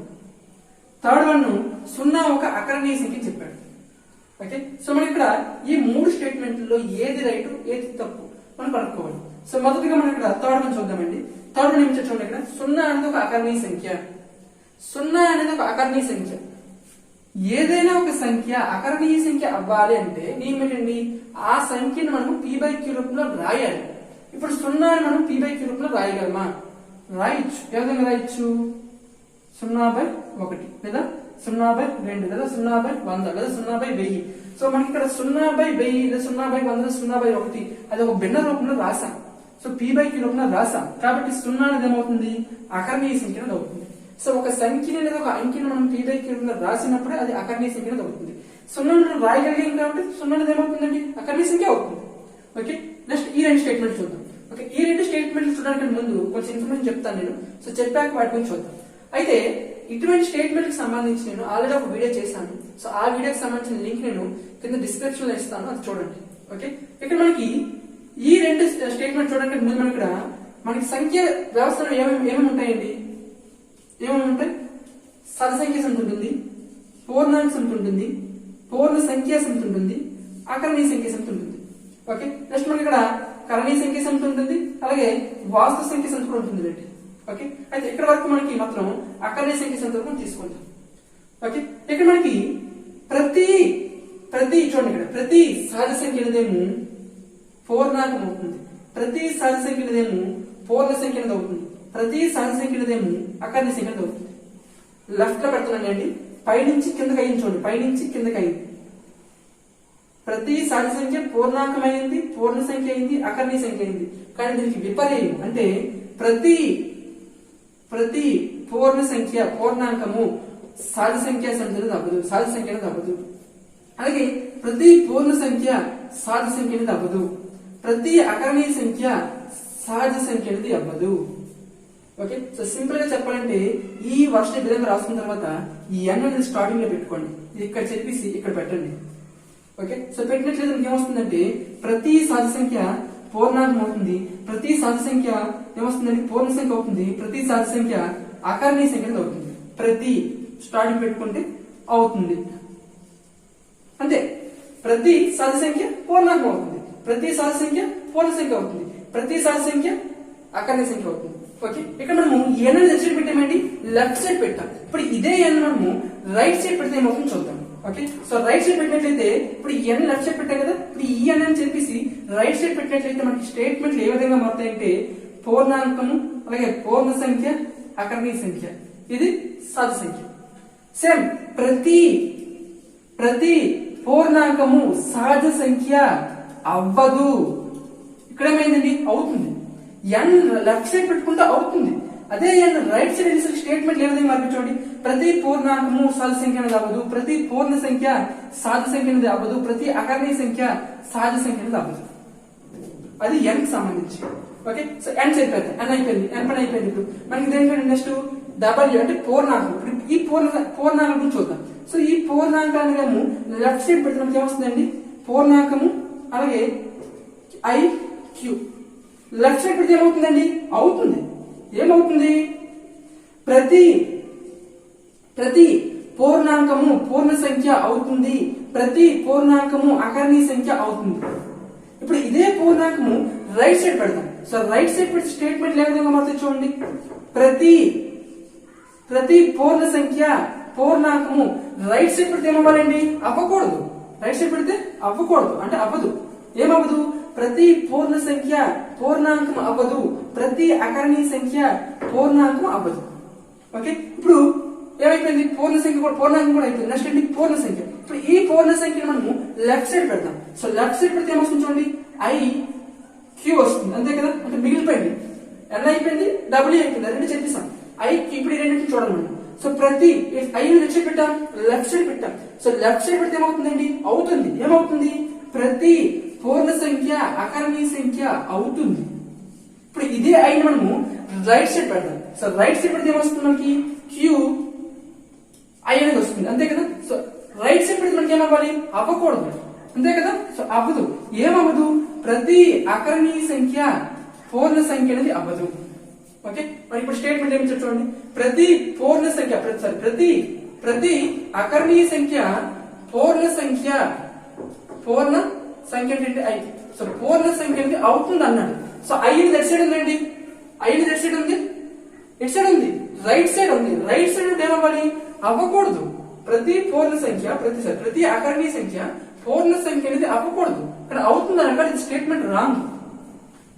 థర్డ్ వన్ 0 ఒక అకర్నీయ సంఖ్య చెప్పాడు. ఓకే, సో మనం ఇక్కడ ఈ 3 స్టేట్మెంట్లలో ఏది రైట్ ఏది తప్పు మనం కనుక్కోవాలి. సో మొదటిగా మనం ఇక్కడ థర్డ్ వన్ చూద్దామండి. థర్డ్ వన్ ఏం చూడండి. ఇక్కడ 0 అనేది ఒక అకర్నీయ సంఖ్య. 0 అనేది ఒక అకర్నీయ సంఖ్య. ఏదైనా ఒక సంఖ్య అకర్నీయ సంఖ్య అవ్వాలి అంటే ఏమిటండి? ఆ సంఖ్యను మనం పీ బై క్యూ రూపంలో రాయాలి. ఇప్పుడు 0ని మనం పీ బై క్యూ రూపంలో రాయగలమా? రాయొచ్చు. ఏ విధంగా రాయొచ్చు? 0/1 లేదా 0/2 లేదా 0/100 లేదా 0/1000. సో మనకి ఇక్కడ 0/1000 లేదా 0/100 0/1 అది ఒక భిన్న రూపంలో రాసాం. సో పీ బై క్యూ రూపంలో రాసాం. కాబట్టి 0 అనేది ఏమవుతుంది? అకర్నీయ సంఖ్య అనేది అవుతుంది. సో ఒక సంఖ్యని లేదా ఒక అంకెను మనం పీ బై క్యూ రూపంలో రాసినప్పుడే అది అకర్నీయ సంఖ్య అనేది అవుతుంది. 0ని మనం రాయగలిగాం కాబట్టి 0 అనేది ఏమవుతుందండి? అకర్నీయ సంఖ్య అవుతుంది. ఓకే, నెక్స్ట్ ఈ 2 స్టేట్మెంట్ చూద్దాం. ఓకే, ఈ 2 స్టేట్మెంట్లు చూడడానికి ముందు కొంచెం ఇన్ఫర్మేషన్ చెప్తాను నేను. సో చెప్పాక వాటి గురించి చూద్దాం. అయితే ఇటువంటి స్టేట్మెంట్ కి సంబంధించి నేను ఆల్రెడీ ఒక వీడియో చేశాను. సో ఆ వీడియోకి సంబంధించిన లింక్ నేను కింద డిస్క్రిప్షన్ లో ఇస్తాను, అది చూడండి. ఓకే, ఇక్కడ మనకి ఈ 2 స్టేట్మెంట్ చూడడానికి ముందు ఇక్కడ మనకి సంఖ్య వ్యవస్థలో ఏమేమి ఉంటాయండి? ఏమేమి ఉంటాయి? సరి సంఖ్య సంఖ్య ఉంటుంది, పూర్ణాంక సంఖ్య ఉంటుంది, పూర్ణ సంఖ్య సంఖ్య ఉంటుంది, అకర్ణీయ సంఖ్య సంఖ్య ఉంటుంది. ఓకే, నెక్స్ట్ మనకి ఇక్కడ కరణీయ సంఖ్య సంఖ్య ఉంటుంది, అలాగే వాస్తు సంఖ్య సంఖ్య కూడా ఉంటుంది రండి. ఓకే, అయితే ఇక్కడ వరకు మనకి మాత్రం అకర్ణీయ సంఖ్య సంఖ్య వరకు తీసుకుంటాం. ఓకే, ఇక్కడ మనకి ప్రతి చూడండి. ఇక్కడ ప్రతి సహజ సంఖ్య అనేదేమో పూర్ణాంకం అవుతుంది, ప్రతి సహజ సంఖ్య అనేదేమో పూర్ణ సంఖ్య అనేది అవుతుంది, ప్రతి సహజ సంఖ్య అనేదేమో అకర్ణీయ సంఖ్య అనేది అవుతుంది. లెఫ్ట్ లో పెడుతున్నాను అండి. పైనుంచి కిందకి అయింది చూడండి, పైనుంచి కిందకి అయింది. ప్రతి సహజ సంఖ్య పూర్ణాంకమైంది, పూర్ణ సంఖ్య అయింది, అకర్ణీయ సంఖ్య అయింది. కానీ దీనికి విపర్యం అంటే ప్రతి పూర్ణ సంఖ్య పూర్ణాంకము సహజ సంఖ్య సంఖ్యను అవ్వదు, సహజ సంఖ్యను అవ్వదు. అలాగే ప్రతి పూర్ణ సంఖ్య సహజ సంఖ్యను అవ్వదు, ప్రతి అకర్ణీయ సంఖ్య సహజ సంఖ్య అనేది అవ్వదు. ఓకే, సో సింపుల్ గా చెప్పాలంటే ఈ వర్షన్ విధంగా రాసుకున్న తర్వాత ఈ n అనేది స్టార్టింగ్ లో పెట్టుకోండి, ఇది ఇక్కడ చెప్పేసి ఇక్కడ పెట్టండి. ఓకే, సో పెట్టినట్లయితే మీకు ఏమొస్తుందంటే ప్రతి సహజ సంఖ్య పూర్ణాంకం అవుతుంది, ప్రతి సహజ సంఖ్య ఏమొస్తుందంటే పూర్ణ సంఖ్య అవుతుంది, ప్రతి సహజ సంఖ్య అకర్ణీయ సంఖ్య అవుతుంది. ప్రతి స్టార్టింగ్ పెట్టుకుంటే అవుతుంది అంతే. ప్రతి సహజ సంఖ్య పూర్ణాంకం అవుతుంది, ప్రతి సహజ సంఖ్య పూర్ణ సంఖ్య అవుతుంది, ప్రతి సహజ సంఖ్య అకర్ణీయ సంఖ్య అవుతుంది. ఓకే, ఇక్కడ మనము n అనేది లెఫ్ట్ సైడ్ పెట్టామండి, లెఫ్ట్ సైడ్ పెట్టాం. ఇప్పుడు ఇదే n మనము రైట్ సైడ్ పెడితే ఏమవుతుందో చూద్దాం. ఓకే, సో రైట్ సైడ్ పెట్టినట్లయితే ఇప్పుడు ఈ n లెఫ్ట్ సైడ్ పెట్టాం కదా, ఇప్పుడు ఈ n అని చెప్పేసి రైట్ సైడ్ పెట్టినట్లయితే మనకి స్టేట్మెంట్లు ఏ విధంగా మారుతాయంటే పూర్ణాంకము, అలాగే పూర్ణ సంఖ్య, అకర్ణీయ సంఖ్య, ఇది సహజ సంఖ్య. సేమ్ ప్రతి పూర్ణాంకము సహజ సంఖ్య అవ్వదు. ఇక్కడ ఏమైందండి, అవుతుంది. n లెఫ్ట్ సైడ్ పెట్టుకుంటే అవుతుంది, అదే n రైట్ సైడ్ వేసిన స్టేట్మెంట్ ఏ విధంగా మార్పించండి. ప్రతి పూర్ణాంకము సహజ సంఖ్య అనేది అవ్వదు, ప్రతి పూర్ణ సంఖ్య సహజ సంఖ్య అనేది అవ్వదు, ప్రతి అకర్ణీయ సంఖ్య సహజ సంఖ్య అనేది అవ్వదు. అది n కి సంబంధించి. ఓకే, సో n సరిపోయింది, n అయిపోయింది, n పని అయిపోయింది. ఇప్పుడు మనకి దేనికంటే నెక్స్ట్ w అంటే పూర్ణాంకం. ఇప్పుడు ఈ పూర్ణాంకం గురించి చూద్దాం. సో ఈ పూర్ణాంకాన్ని మేము లెఫ్ట్ సైడ్ పెడితే మనకి ఏమొస్తుందండి, పూర్ణాంకము అలాగే IQ. లెఫ్ట్ సైడ్ పెడితే ఏమవుతుందండి, అవుతుంది. ఏమవుతుంది, ప్రతి పూర్ణాంకము పూర్ణ సంఖ్య అవుతుంది, ప్రతి పూర్ణాంకము అకర్ణీయ సంఖ్య అవుతుంది. ఇప్పుడు ఇదే పూర్ణాంకము రైట్ సైడ్ పెడతాం. సో రైట్ సైడ్ పెడితే స్టేట్మెంట్ ఏ విధంగా మారుతుంది చూడండి. ప్రతి పూర్ణ సంఖ్య పూర్ణాంకము రైట్ సైడ్ పెడితే ఏమవ్వాలండి, అవ్వకూడదు. రైట్ సైడ్ పెడితే అవ్వకూడదు అంటే అవ్వదు. ఏమవ్వదు, ప్రతి పూర్ణ సంఖ్య పూర్ణాంకం అవ్వదు, ప్రతి అకర్ణీయ సంఖ్య పూర్ణాంకం అవ్వదు. ఓకే, ఇప్పుడు ఏమైపోయింది, పూర్ణ సంఖ్య కూడా పూర్ణాంకం కూడా అయిపోయింది. నెక్స్ట్ ఏంటి, పూర్ణ సంఖ్య. ఇప్పుడు ఈ పూర్ణ సంఖ్యను మనము లెఫ్ట్ సైడ్ పెడతాం. సో లెఫ్ట్ సైడ్ పెడితే ఏమొస్తుంది చూడండి, IQ వస్తుంది. అంతే కదా, అంటే మిగిలిపోయింది. n అయిపోయింది, W అయిపోయింది, రెండు చెప్పేసాం. IQ ఇప్పుడు ఈ రెండింటిని చూడండి మనం. సో ప్రతి I లెఫ్ట్ సైడ్ పెట్టాం, లెఫ్ట్ సైడ్ పెట్టాం. సో లెఫ్ట్ సైడ్ పెడితే ఏమవుతుందండి, అవుతుంది. ఏమవుతుంది, ప్రతి పూర్ణ సంఖ్య అకర్ణీయ సంఖ్య అవుతుంది. ఇప్పుడు ఇదే I మనము రైట్ సైడ్ పెడతాం. సో రైట్ సైడ్ పెడితే ఏమొస్తుంది మనకి, QI అనేది వస్తుంది. అంతే కదా, సో రైట్ సైడ్ పెడితే మనకి ఏమవ్వాలి, అవ్వకూడదు. అంతే కదా, సో అవ్వదు. ఏమవ్వదు, ప్రతి అకర్ణీయ సంఖ్య పూర్ణ సంఖ్య అనేది అవ్వదు. ఓకే, మరి ఇప్పుడు స్టేట్మెంట్ ఏమి చూడండి, ప్రతి పూర్ణ సంఖ్య ప్రతి అకర్ణీయ సంఖ్య పూర్ణ సంఖ్య అంటే I. సో పూర్ణ సంఖ్య అనేది అవుతుంది అన్నాడు. సో I లెఫ్ట్ సైడ్ ఉందండి, I లెఫ్ట్ సైడ్ ఉంది, ఎట్ సైడ్ ఉంది, రైట్ సైడ్ ఉంది. రైట్ సైడ్ ఉంటే ఏమవ్వాలి, అవ్వకూడదు. ప్రతి పూర్ణ సంఖ్య ప్రతి అకర్ణీయ సంఖ్య పూర్ణ సంఖ్య అనేది అవ్వకూడదు. ఇక్కడ అవుతుంది అనగా ఇది స్టేట్మెంట్ రాంగ్.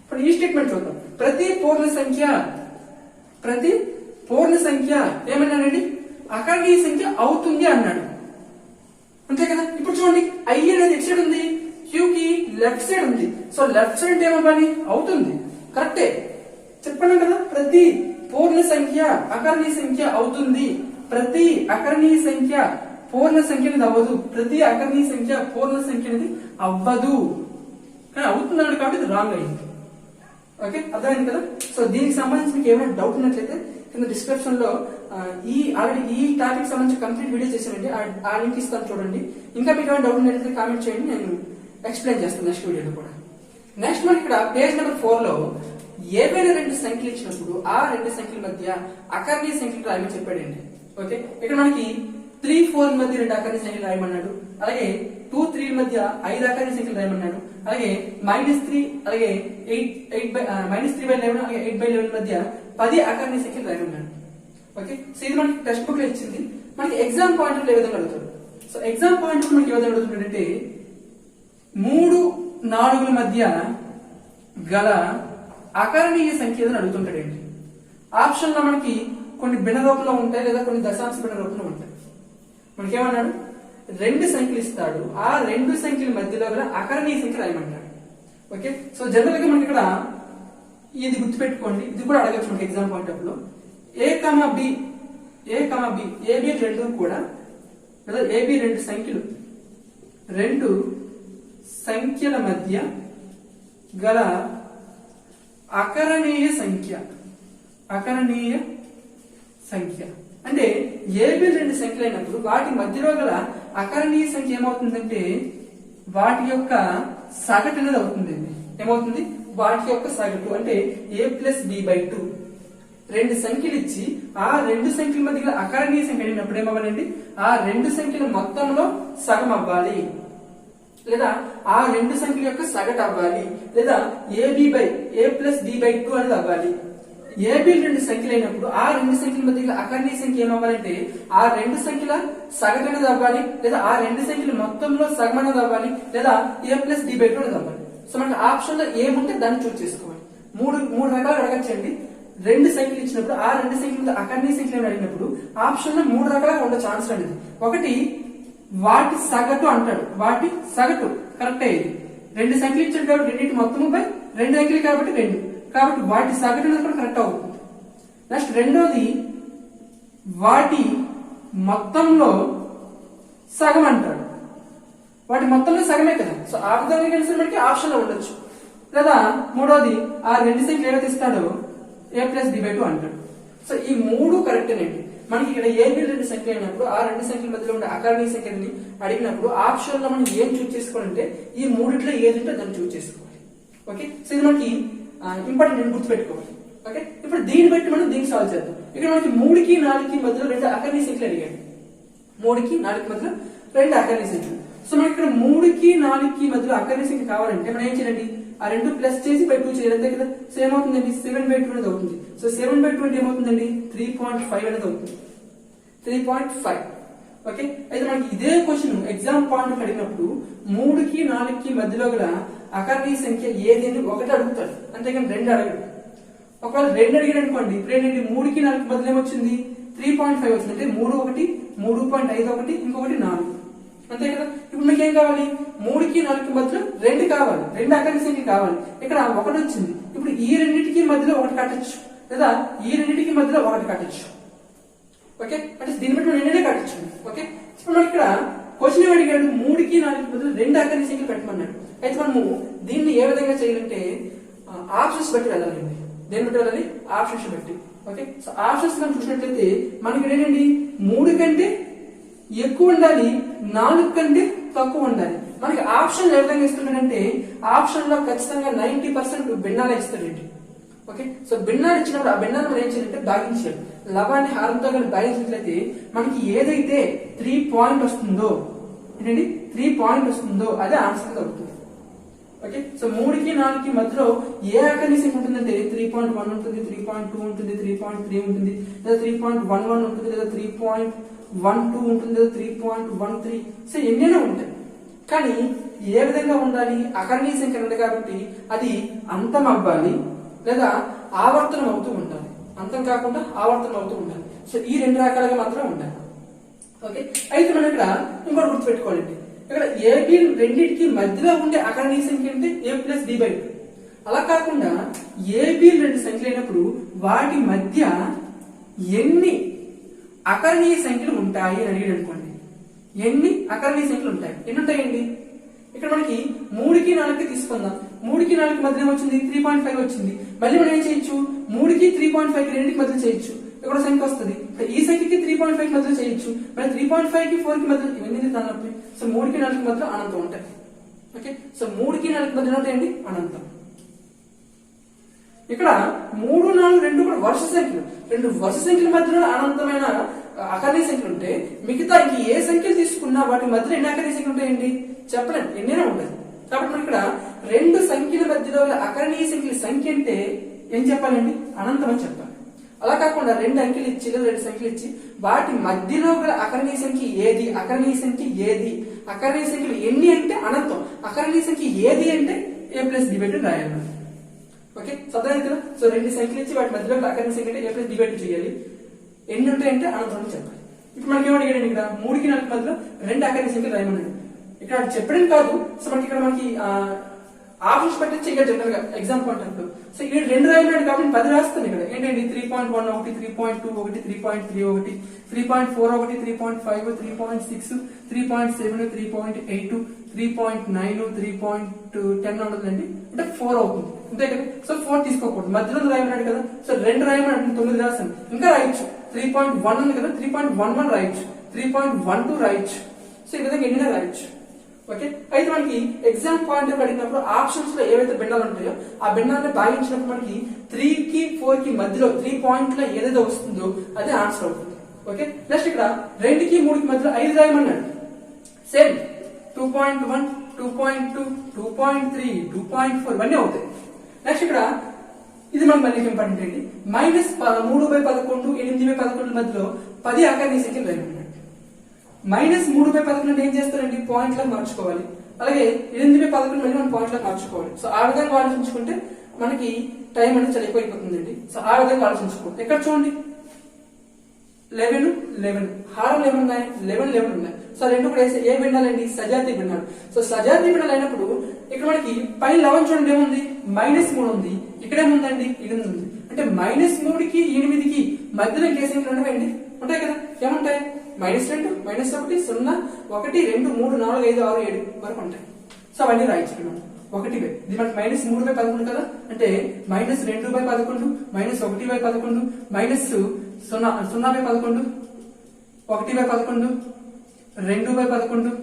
ఇప్పుడు ఈ స్టేట్మెంట్ చూద్దాం. ప్రతి పూర్ణ సంఖ్య ఏమన్నాడండి, అకర్ణీయ సంఖ్య అవుతుంది అన్నాడు. అంతే కదా, ఇప్పుడు చూడండి I అనేది ఎట్ సైడ్ ఉంది, Q కి లెఫ్ట్ సైడ్ ఉంది. సో లెఫ్ట్ సైడ్ ఏమవ్వాలి, అవుతుంది. కరెక్టే చెప్పండి కదా, ప్రతి పూర్ణ సంఖ్య అకర్ణీయ సంఖ్య అవుతుంది, ప్రతి అకర్ణీయ సంఖ్య పూర్ణ సంఖ్య అనేది అవ్వదు, ప్రతి అకర్ణీయ సంఖ్య పూర్ణ సంఖ్య అనేది అవ్వదు. కానీ అవుతుంది అన్నాడు కాబట్టి ఇది రాంగ్ అయింది. ఓకే, అర్థమైంది కదా. సో దీనికి సంబంధించి మీకు ఏమైనా డౌట్ ఉన్నట్లయితే కింద డిస్క్రిప్షన్ లో ఆల్రెడీ ఈ టాపిక్ సంబంధించి కంప్లీట్ వీడియో చేసానండి, ఆ లింక్ ఇస్తాను చూడండి. ఇంకా మీకు ఏమైనా డౌట్ ఉన్నట్లయితే కామెంట్ చేయండి, నేను ఎక్స్ప్లెయిన్ చేస్తాను నెక్స్ట్ వీడియోలో కూడా. నెక్స్ట్ మనకి ఇక్కడ పేజ్ నెంబర్ 4 లో ఏవైనా రెండు సంఖ్యలు ఇచ్చినప్పుడు ఆ రెండు సంఖ్యల మధ్య అకర్ణీయ సంఖ్యలు రాయమని చెప్పాడండి. ఓకే, ఇక్కడ మనకి 3, 4 మధ్య రెండు అకర్ణీయ సంఖ్యలు రాయమన్నాడు. అలాగే 2, 3 మధ్య 5 అకర్ణీయ సంఖ్యలు రాయమన్నాడు. అలాగే -3 అలాగే 3/11 అలాగే 8/11 మధ్య 10 అకర్ణీయ సంఖ్యలు రాయమన్నాడు. ఓకే, సో ఇది మనకి టెక్స్ట్ బుక్ లో ఇచ్చింది. మనకి ఎగ్జామ్ పాయింట్ ఏ విధంగా అడుగుతాడు. సో ఎగ్జామ్ పాయింట్ మనకి ఏ విధంగా అడుగుతుంటే 3, 4 మధ్య గల అకర్ణీయ సంఖ్య అని అడుగుతుంటాడండి. ఆప్షన్ లో మనకి కొన్ని భిన్న రూపంలో ఉంటాయి, లేదా కొన్ని దశాంశ భిన్న రూపంలో ఉంటాయి. మనకేమన్నాడు, రెండు సంఖ్యలు ఇస్తాడు, ఆ రెండు సంఖ్యల మధ్యలో గల అకరణీయ సంఖ్య రాయమంటాడు. ఓకే, సో జనరల్ గా మనకి ఇక్కడ ఇది గుర్తుపెట్టుకోండి, ఇది కూడా అడగచ్చు మనకి ఎగ్జామ్ పాయింట్ ఆఫ్ లో. ఏ కమా బి ఏబి రెండు కూడా లేదా ఏబి రెండు సంఖ్యల మధ్య గల అకరణీయ సంఖ్య అంటే ఏబి రెండు సంఖ్యలు అయినప్పుడు వాటి మధ్యలో గల అకరణీయ సంఖ్య ఏమవుతుందంటే వాటి యొక్క సగటు అనేది అవుతుంది. ఏమవుతుంది? వాటి యొక్క సగటు అంటే a+b/2. రెండు సంఖ్యలు ఇచ్చి ఆ రెండు సంఖ్యల మధ్య గల అకరణీయ సంఖ్య అయినప్పుడు ఏమవ్వాలండి? ఆ రెండు సంఖ్యల మొత్తంలో సగం అవ్వాలి, లేదా ఆ రెండు సంఖ్యల యొక్క సగటు అవ్వాలి, లేదా a+b/2 అనేది అవ్వాలి. ఏబి రెండు సంఖ్యలు అయినప్పుడు ఆ రెండు సంఖ్యల మధ్య అకరణీయ సంఖ్య ఏమవ్వాలంటే ఆ రెండు సంఖ్యల సగటు అనేది అవ్వాలి, లేదా ఆ రెండు సంఖ్యల మొత్తంలో సగం అనేది అవ్వాలి, లేదా a+b/2 అనేది అవ్వాలి. సో మనకి ఆప్షన్ లో ఏముంటే దాన్ని చూస్ చేసుకోవాలి. మూడు రకాలు అడగచ్చండి. రెండు సంఖ్యలు ఇచ్చినప్పుడు ఆ రెండు సంఖ్యల అకరణీయ సంఖ్యలు అడిగినప్పుడు ఆప్షన్ లో మూడు రకాలుగా ఉండే ఛాన్స్ అనేది. ఒకటి వాటి సగటు అంటాడు, వాటి సగటు కరెక్ట్ అయ్యేది. రెండు సంఖ్యలు ఇచ్చాడు కాబట్టి రెండింటి మొత్తము బై రెండు అంకెలు కాబట్టి రెండు, కాబట్టి వాటి సగటు అనేది కూడా కరెక్ట్ అవుతుంది. నెక్స్ట్ రెండోది వాటి మొత్తంలో సగం అంటాడు, వాటి మొత్తంలో సగమే కదా. సో ఆ విధంగా కలిసి మనకి ఆప్షన్ లో ఉండొచ్చు. లేదా మూడోది ఆ రెండు సంఖ్యలు ఏవైతే ఇస్తాడో a+b/2 అంటాడు. సో ఈ మూడు కరెక్టేనండి. మనకి ఇక్కడ ఏబి రెండు సంఖ్యలు అయినప్పుడు ఆ రెండు సంఖ్యల మధ్యలో ఉండే అకరణీయ సంఖ్యని అడిగినప్పుడు ఆప్షన్ లో మనం ఏం చూస్ చేసుకోవాలంటే ఈ మూడిట్లో ఏది ఉంటే దాన్ని చూస్ చేసుకోవాలి. ఓకే, సో ఇది మనకి ఇంపార్టెంట్, నేను గుర్తుపెట్టుకోవాలి. ఓకే, ఇప్పుడు దీన్ని బట్టి మనం దీన్ని సాల్వ్ చేద్దాం. ఇక్కడ మనకి 3కి 4కి మధ్యలో రెండు అకరణీయ సంఖ్యలు అడిగాడు. 3కి 4కి మధ్యలో రెండు అకరణీయ సంఖ్యలు. సో మనకి ఇక్కడ 3కి 4కి మధ్యలో అకరణీయ సంఖ్య కావాలంటే మనం ఏం చేయాలండి? ఆ రెండు ప్లస్ చేసి బై 2 చేయాలి, అంతే కదా. సో ఏమవుతుందండి? 7/2 అనేది అవుతుంది. సో 7/2 అంటే ఏమవుతుందండి? 3.5 అనేది అవుతుంది. 3.5. ఓకే, అయితే మనకి ఇదే క్వశ్చన్ ఎగ్జామ్ పాయింట్ అడిగినప్పుడు 3కి 4కి మధ్యలో గల అకరణీయ సంఖ్య ఏది అని ఒకటి అడుగుతాడు, అంతేగాని రెండు అడగడు. ఒకవేళ రెండు అడిగాడు అనుకోండి, ఇప్పుడు ఏంటంటే 3కి 4కి మధ్యలో ఏమొచ్చింది? 3.5 వచ్చింది. అంటే 3 ఒకటి, 3.5 ఒకటి, ఇంకొకటి 4, అంతే కదా. ఇప్పుడు మీకు ఏం కావాలి? 3కి 4కి మధ్యలో రెండు కావాలి, రెండు అకరణీయ సంఖ్య కావాలి. ఇక్కడ ఒకటి వచ్చింది. ఇప్పుడు ఈ రెండింటికి మధ్యలో ఒకటి కట్టచ్చు, లేదా ఈ రెండింటికి మధ్యలో ఒకటి కట్టచ్చు. ఓకే, అంటే దీన్ని బట్టి మనం రెండే కట్టచ్చు. ఓకే, ఇప్పుడు మనకి ఇక్కడ క్వశ్చన్ అడిగాడు 3కి 4కి మధ్యలో రెండు అకరణీయ సంఖ్యలు పెట్టమన్నాడు. అయితే మనము దీన్ని ఏ విధంగా చేయాలంటే ఆప్షన్స్ బట్టి వెళ్ళాలండి. దేని బట్టి వెళ్ళాలి? ఆప్షన్స్ బట్టి. ఓకే, సో ఆప్షన్స్ మనం చూసినట్లయితే మనకి ఏంటండి? 3 కంటే ఎక్కువ ఉండాలి, 4 కంటే తక్కువ ఉండాలి. మనకి ఆప్షన్ ఏ విధంగా ఇస్తున్నాడంటే ఆప్షన్ లో ఖచ్చితంగా 90% భిన్నాలు ఇస్తాడండి. ఓకే, సో భిన్నాలు ఇచ్చినప్పుడు ఆ భిన్నాలు మనం ఏం చేయాలంటే భాగించాలి. లవాన్ని హారంతో కానీ భాగించినట్లయితే మనకి ఏదైతే 3 పాయింట్ వస్తుందో, ఏంటండి 3 పాయింట్ వస్తుందో అదే ఆన్సర్ అవుతుంది. ఓకే, సో 3కి 4కి మధ్యలో ఏ అకరణీయ సంఖ్య ఉంటుందంటే 3.1 ఉంటుంది, 3.2 ఉంటుంది, 3.3 ఉంటుంది, లేదా 3.11 ఉంటుంది, లేదా 3.12 ఉంటుంది, లేదా 3.13. సో ఎన్నైనా ఉంటాయి. కానీ ఏ విధంగా ఉండాలి? అకరణీయ సంఖ్య ఉంది కాబట్టి అది అంతం అవ్వాలి, లేదా ఆవర్తనం అవుతూ ఉండాలి. అంతం కాకుండా ఆవర్తనం అవుతూ ఉండాలి. సో ఈ రెండు రకాలుగా మాత్రమే ఉండాలి. ఓకే, అయితే మనం ఇక్కడ ఇంకోటి గుర్తుపెట్టుకోవాలండి. ఇక్కడ ఏబి రెండింటికి మధ్యలో ఉండే అకరణీయ సంఖ్య అంటే a+b/2. అలా కాకుండా ఏబి రెండు సంఖ్యలు అయినప్పుడు వాటి మధ్య ఎన్ని అకరణీయ సంఖ్యలు ఉంటాయి అని అడిగాడు అనుకోండి. ఎన్ని అకరణీయ సంఖ్యలు ఉంటాయి? ఎన్ని ఉంటాయండి? ఇక్కడ మనకి 3కి 4కి తీసుకుందాం. 3కి 4కి మధ్య వచ్చింది 3.5 వచ్చింది. మళ్ళీ మనం ఏం చేయొచ్చు? 3కి 3.5కి రెండింటికి మధ్య చేయొచ్చు, ఇక్కడ సంఖ్య వస్తుంది. ఈ సంఖ్యకి 3.5 కి మధ్య చేయొచ్చు, మరి 3.5కి 4కి మధ్య ఇవన్నీ తనపై. సో 3కి 4కి మధ్య అనంతం ఉంటాయి. ఓకే, సో 3కి 4కి మధ్య ఉంటాయండి అనంతం. ఇక్కడ 3, 4, 2 కూడా వరుస సంఖ్యలు. రెండు వరుస సంఖ్యల మధ్యలో అనంతమైన అకరణీయ సంఖ్యలు ఉంటే మిగతా ఇంక ఏ సంఖ్యలు తీసుకున్నా వాటి మధ్యలో ఎన్ని అకరణీయ సంఖ్యలు ఉంటాయండి? చెప్పలేం, ఎన్నైనా ఉంటుంది. కాబట్టి మనం ఇక్కడ రెండు సంఖ్యల మధ్యలో అకరణీయ సంఖ్యల సంఖ్య అంటే ఏం చెప్పాలండి? అనంతం అని చెప్పాలి. అలా కాకుండా రెండు అంకెలు ఇచ్చి లేదా రెండు సంఖ్యలు ఇచ్చి వాటి మధ్యలో గల అకరణీయ సంఖ్య ఏది, అకరణీయ సంఖ్య ఏది, అకరణీయ సంఖ్యలు ఎన్ని అంటే అనంతం, అకరణీయ సంఖ్య ఏది అంటే a+b/2 రాయాలి. ఓకే, సదరైంది కదా. సో రెండు సంఖ్యలు ఇచ్చి వాటి మధ్యలో అకరణీయ సంఖ్య అంటే a+b/2 చేయాలి. ఎన్ని ఉంటాయంటే అనంతం అని చెప్పాలి. ఇప్పుడు మనకి ఏమడిగాడు ఇక్కడ 3కి 4కి మధ్యలో 2 అకర్ణీయ సంఖ్యలు రాయమన్నాడు. ఇక్కడ చెప్పడం కాదు. సో మనకి ఇక్కడ మనకి ఆప్షన్స్ పెట్టచ్చు ఇక్కడ జనరల్ గా exam point of view. So ఇక్కడ 2 రాయమన్నాడు కాబట్టి 10 రాస్తాను ఇక్కడ. ఏంటండి 3.1 ఒకటి, 3.2 ఒకటి, 3.3 ఒకటి, 3.4 ఒకటి, 3.5, 3.6, 3.7, 3.8, 3.9, 3.10 ఉంటుందండి. అంటే 4 అవుతుంది అంతే కదా. సో 4 తీసుకోకూడదు, మధ్యలో రాయమన్నాడు కదా. సో 2 రాయమన్నాడు, 9 రాస్తాను. ఇంకా రాయొచ్చు. 3.1 ఉంది కదా, 3.11 రాయొచ్చు, 3.12 రాయొచ్చు. సో ఈ విధంగా ఎన్ని రాయొచ్చు. ఓకే, అయితే మనకి ఎగ్జామ్ పాయింట్ అడిగినప్పుడు ఆప్షన్స్ లో ఏవైతే భిన్నాలు ఉంటాయో ఆ భిన్నాన్ని భాగించినప్పుడు మనకి 3కి 4కి మధ్యలో 3 పాయింట్ల ఏదైతే వస్తుందో అదే ఆన్సర్ అవుతుంది. ఓకే, నెక్స్ట్ ఇక్కడ 2కి 3కి మధ్యలో 5 రాయమన్నాడు. సేమ్ 2.1, 2.2, 2.3, 2.4 ఇవన్నీ అవుతాయి. నెక్స్ట్ ఇక్కడ ఇది మనకి మళ్ళీ ఇంపార్టెంట్ అండి. -3/11, 8/11 మధ్యలో 10 అకర్ణీయ సంఖ్యలు రాయమన్నాడు. -3/11 ఏం చేస్తారండి, పాయింట్లకు మార్చుకోవాలి. అలాగే 8/11 మళ్ళీ మనం పాయింట్లకు మార్చుకోవాలి. సో ఆ విధంగా ఆలోచించుకుంటే మనకి టైం అనేది చాలా ఎక్కువైపోతుందండి. సో ఆ విధంగా ఆలోచించుకోండి. ఇక్కడ చూడండి 11 హారం ఏమున్నాయి, 11 ఉన్నాయి. సో రెండు కూడా ఏ భిన్నాలండి, సజాతీయ భిన్నాలు. సో సజాతీయ భిన్నాలు అయినప్పుడు ఇక్కడ మనకి పైన 11 చూడండి ఏముంది, -3 ఉంది. ఇక్కడేముందండి 8 ఉంది. అంటే -3కి 8కి మధ్యలో ఏ సంఖ్యలు ఉంటాయండి, ఉంటాయి కదా. ఏముంటాయి, -2, -1, 0, 1, 2, 3, 4, 5, 6, 7 వరకు ఉంటాయి. సో అవన్నీ రాయించు. 1 ఇది మనకి -3/11 కదా. అంటే -2/11, -1/11, -0/11, -0/11, 1/11, 2/11,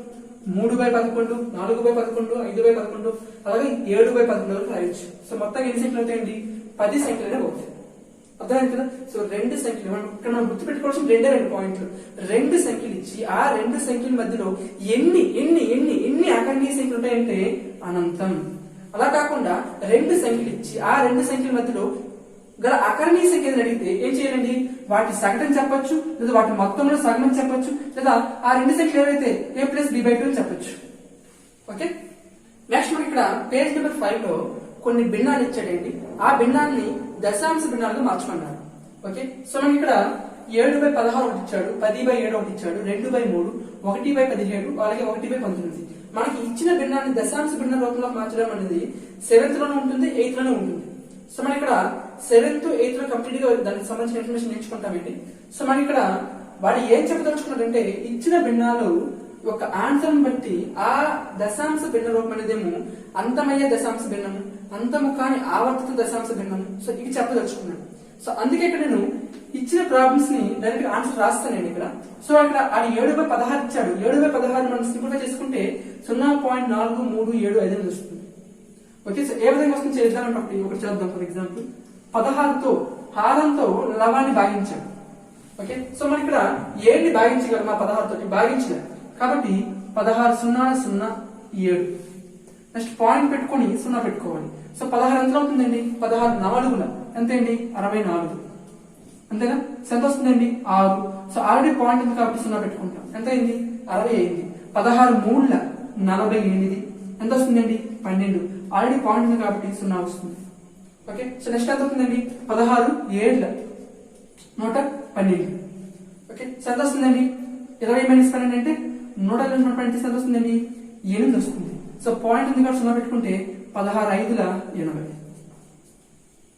3/11, 4/11, 5/11, అలాగే 7/11 వరకు రాయొచ్చు. సో మొత్తం ఎన్ని సంఖ్యలు అవుతాయండి, 10 సంఖ్యలు అవుతాయి. అర్థమైంది కదా. సో 2 సంఖ్యలు ఇక్కడ మనం గుర్తుపెట్టుకోవాల్సిన 2 పాయింట్లు. 2 సంఖ్యలు ఇచ్చి ఆ 2 సంఖ్యల మధ్యలో ఎన్ని ఎన్ని ఎన్ని ఎన్ని అకర్ణీయ సంఖ్యలు ఉంటాయంటే అనంతం. అలా కాకుండా 2 సంఖ్యలు ఇచ్చి ఆ 2 సంఖ్యల మధ్యలో గల అకర్ణీయ సంఖ్య అడిగితే ఏం చేయాలండి, వాటి సగటం చెప్పొచ్చు, లేదా వాటి మొత్తంలో సగం అని చెప్పొచ్చు, లేదా ఆ 2 సంఖ్యలు ఏవైతే a+b/2 అని చెప్పొచ్చు. ఓకే, నెక్స్ట్ మనకి ఇక్కడ పేజ్ నెంబర్ 5 లో కొన్ని భిన్నాలు ఇచ్చాడండి. ఆ భిన్నాన్ని దశాంశ భిన్నాలుగా మార్చుకున్నాడు. ఓకే, సో మనకి ఇక్కడ 7/16 ఒకటి ఇచ్చాడు, 10/7 ఒకటి ఇచ్చాడు, 2/3, 1/17, అలాగే 1/19. మనకి ఇచ్చిన భిన్నాన్ని దశాంశ భిన్న రూపంలో మార్చడం అనేది 7th లోనే ఉంటుంది, 8th లోనే ఉంటుంది. సో మనం ఇక్కడ 7th, 8th లో కంప్లీట్ గా దానికి సంబంధించిన ఇన్ఫర్మేషన్ నేర్చుకుంటామండి. సో మనం ఇక్కడ వాడు ఏం చెప్పదలుచుకున్నాడంటే ఇచ్చిన భిన్నాలు ఒక ఆన్సర్ బట్టి ఆ దశాంశ భిన్న రూపం అనేదేమో అంతమయ్యే దశాంశ భిన్నము, అంతము కాని ఆవర్తిత దశాంశ భిన్నము. సో ఇవి చెప్పదలుచుకున్నాను. సో అందుకే ఇక్కడ నేను ఇచ్చిన ప్రాబ్లమ్స్ ని డైరెక్ట్ ఆన్సర్ రాస్తాను ఇక్కడ. సో అక్కడ అది 7/16 ఇచ్చాడు. 7/16 మనం సింపుల్ గా చేసుకుంటే 0.4375 వస్తుంది. ఓకే, సో ఏ విధంగా వస్తుంది చేద్దాం అంటే ఒకటి చేద్దాం. ఫర్ ఎగ్జాంపుల్ 16తో హారంతో లవాన్ని భాగించాడు. ఓకే, సో మనం ఇక్కడ ఏని భాగించగలం, మా 16 తోటి భాగించలేం కాబట్టి 16,0,0,7. నెక్స్ట్ పాయింట్ పెట్టుకొని 0 పెట్టుకోవాలి. సో 16 ఎంత అవుతుందండి, 16 4ల ఎంత అండి, 64. అంతేనా. ఎంత వస్తుందండి, 6. సో ఆల్రెడీ పాయింట్ ఉంది కాబట్టి 0 పెట్టుకుంటాం. ఎంత అయింది, 60 అయింది. 16 3ల 48 ఎంత వస్తుందండి, 12. ఆల్రెడీ పాయింట్ ఉంది కాబట్టి 0 వస్తుంది. ఓకే, సో నెక్స్ట్ ఎంత అవుతుందండి, 16 7ల 112. ఓకే, సో ఎంత వస్తుందండి, 20 - 12 అంటే 112 ఎంత వస్తుందండి, 8 వస్తుంది. సో పాయింట్ ఉంది కాబట్టి 0 పెట్టుకుంటే 16 5ల 80.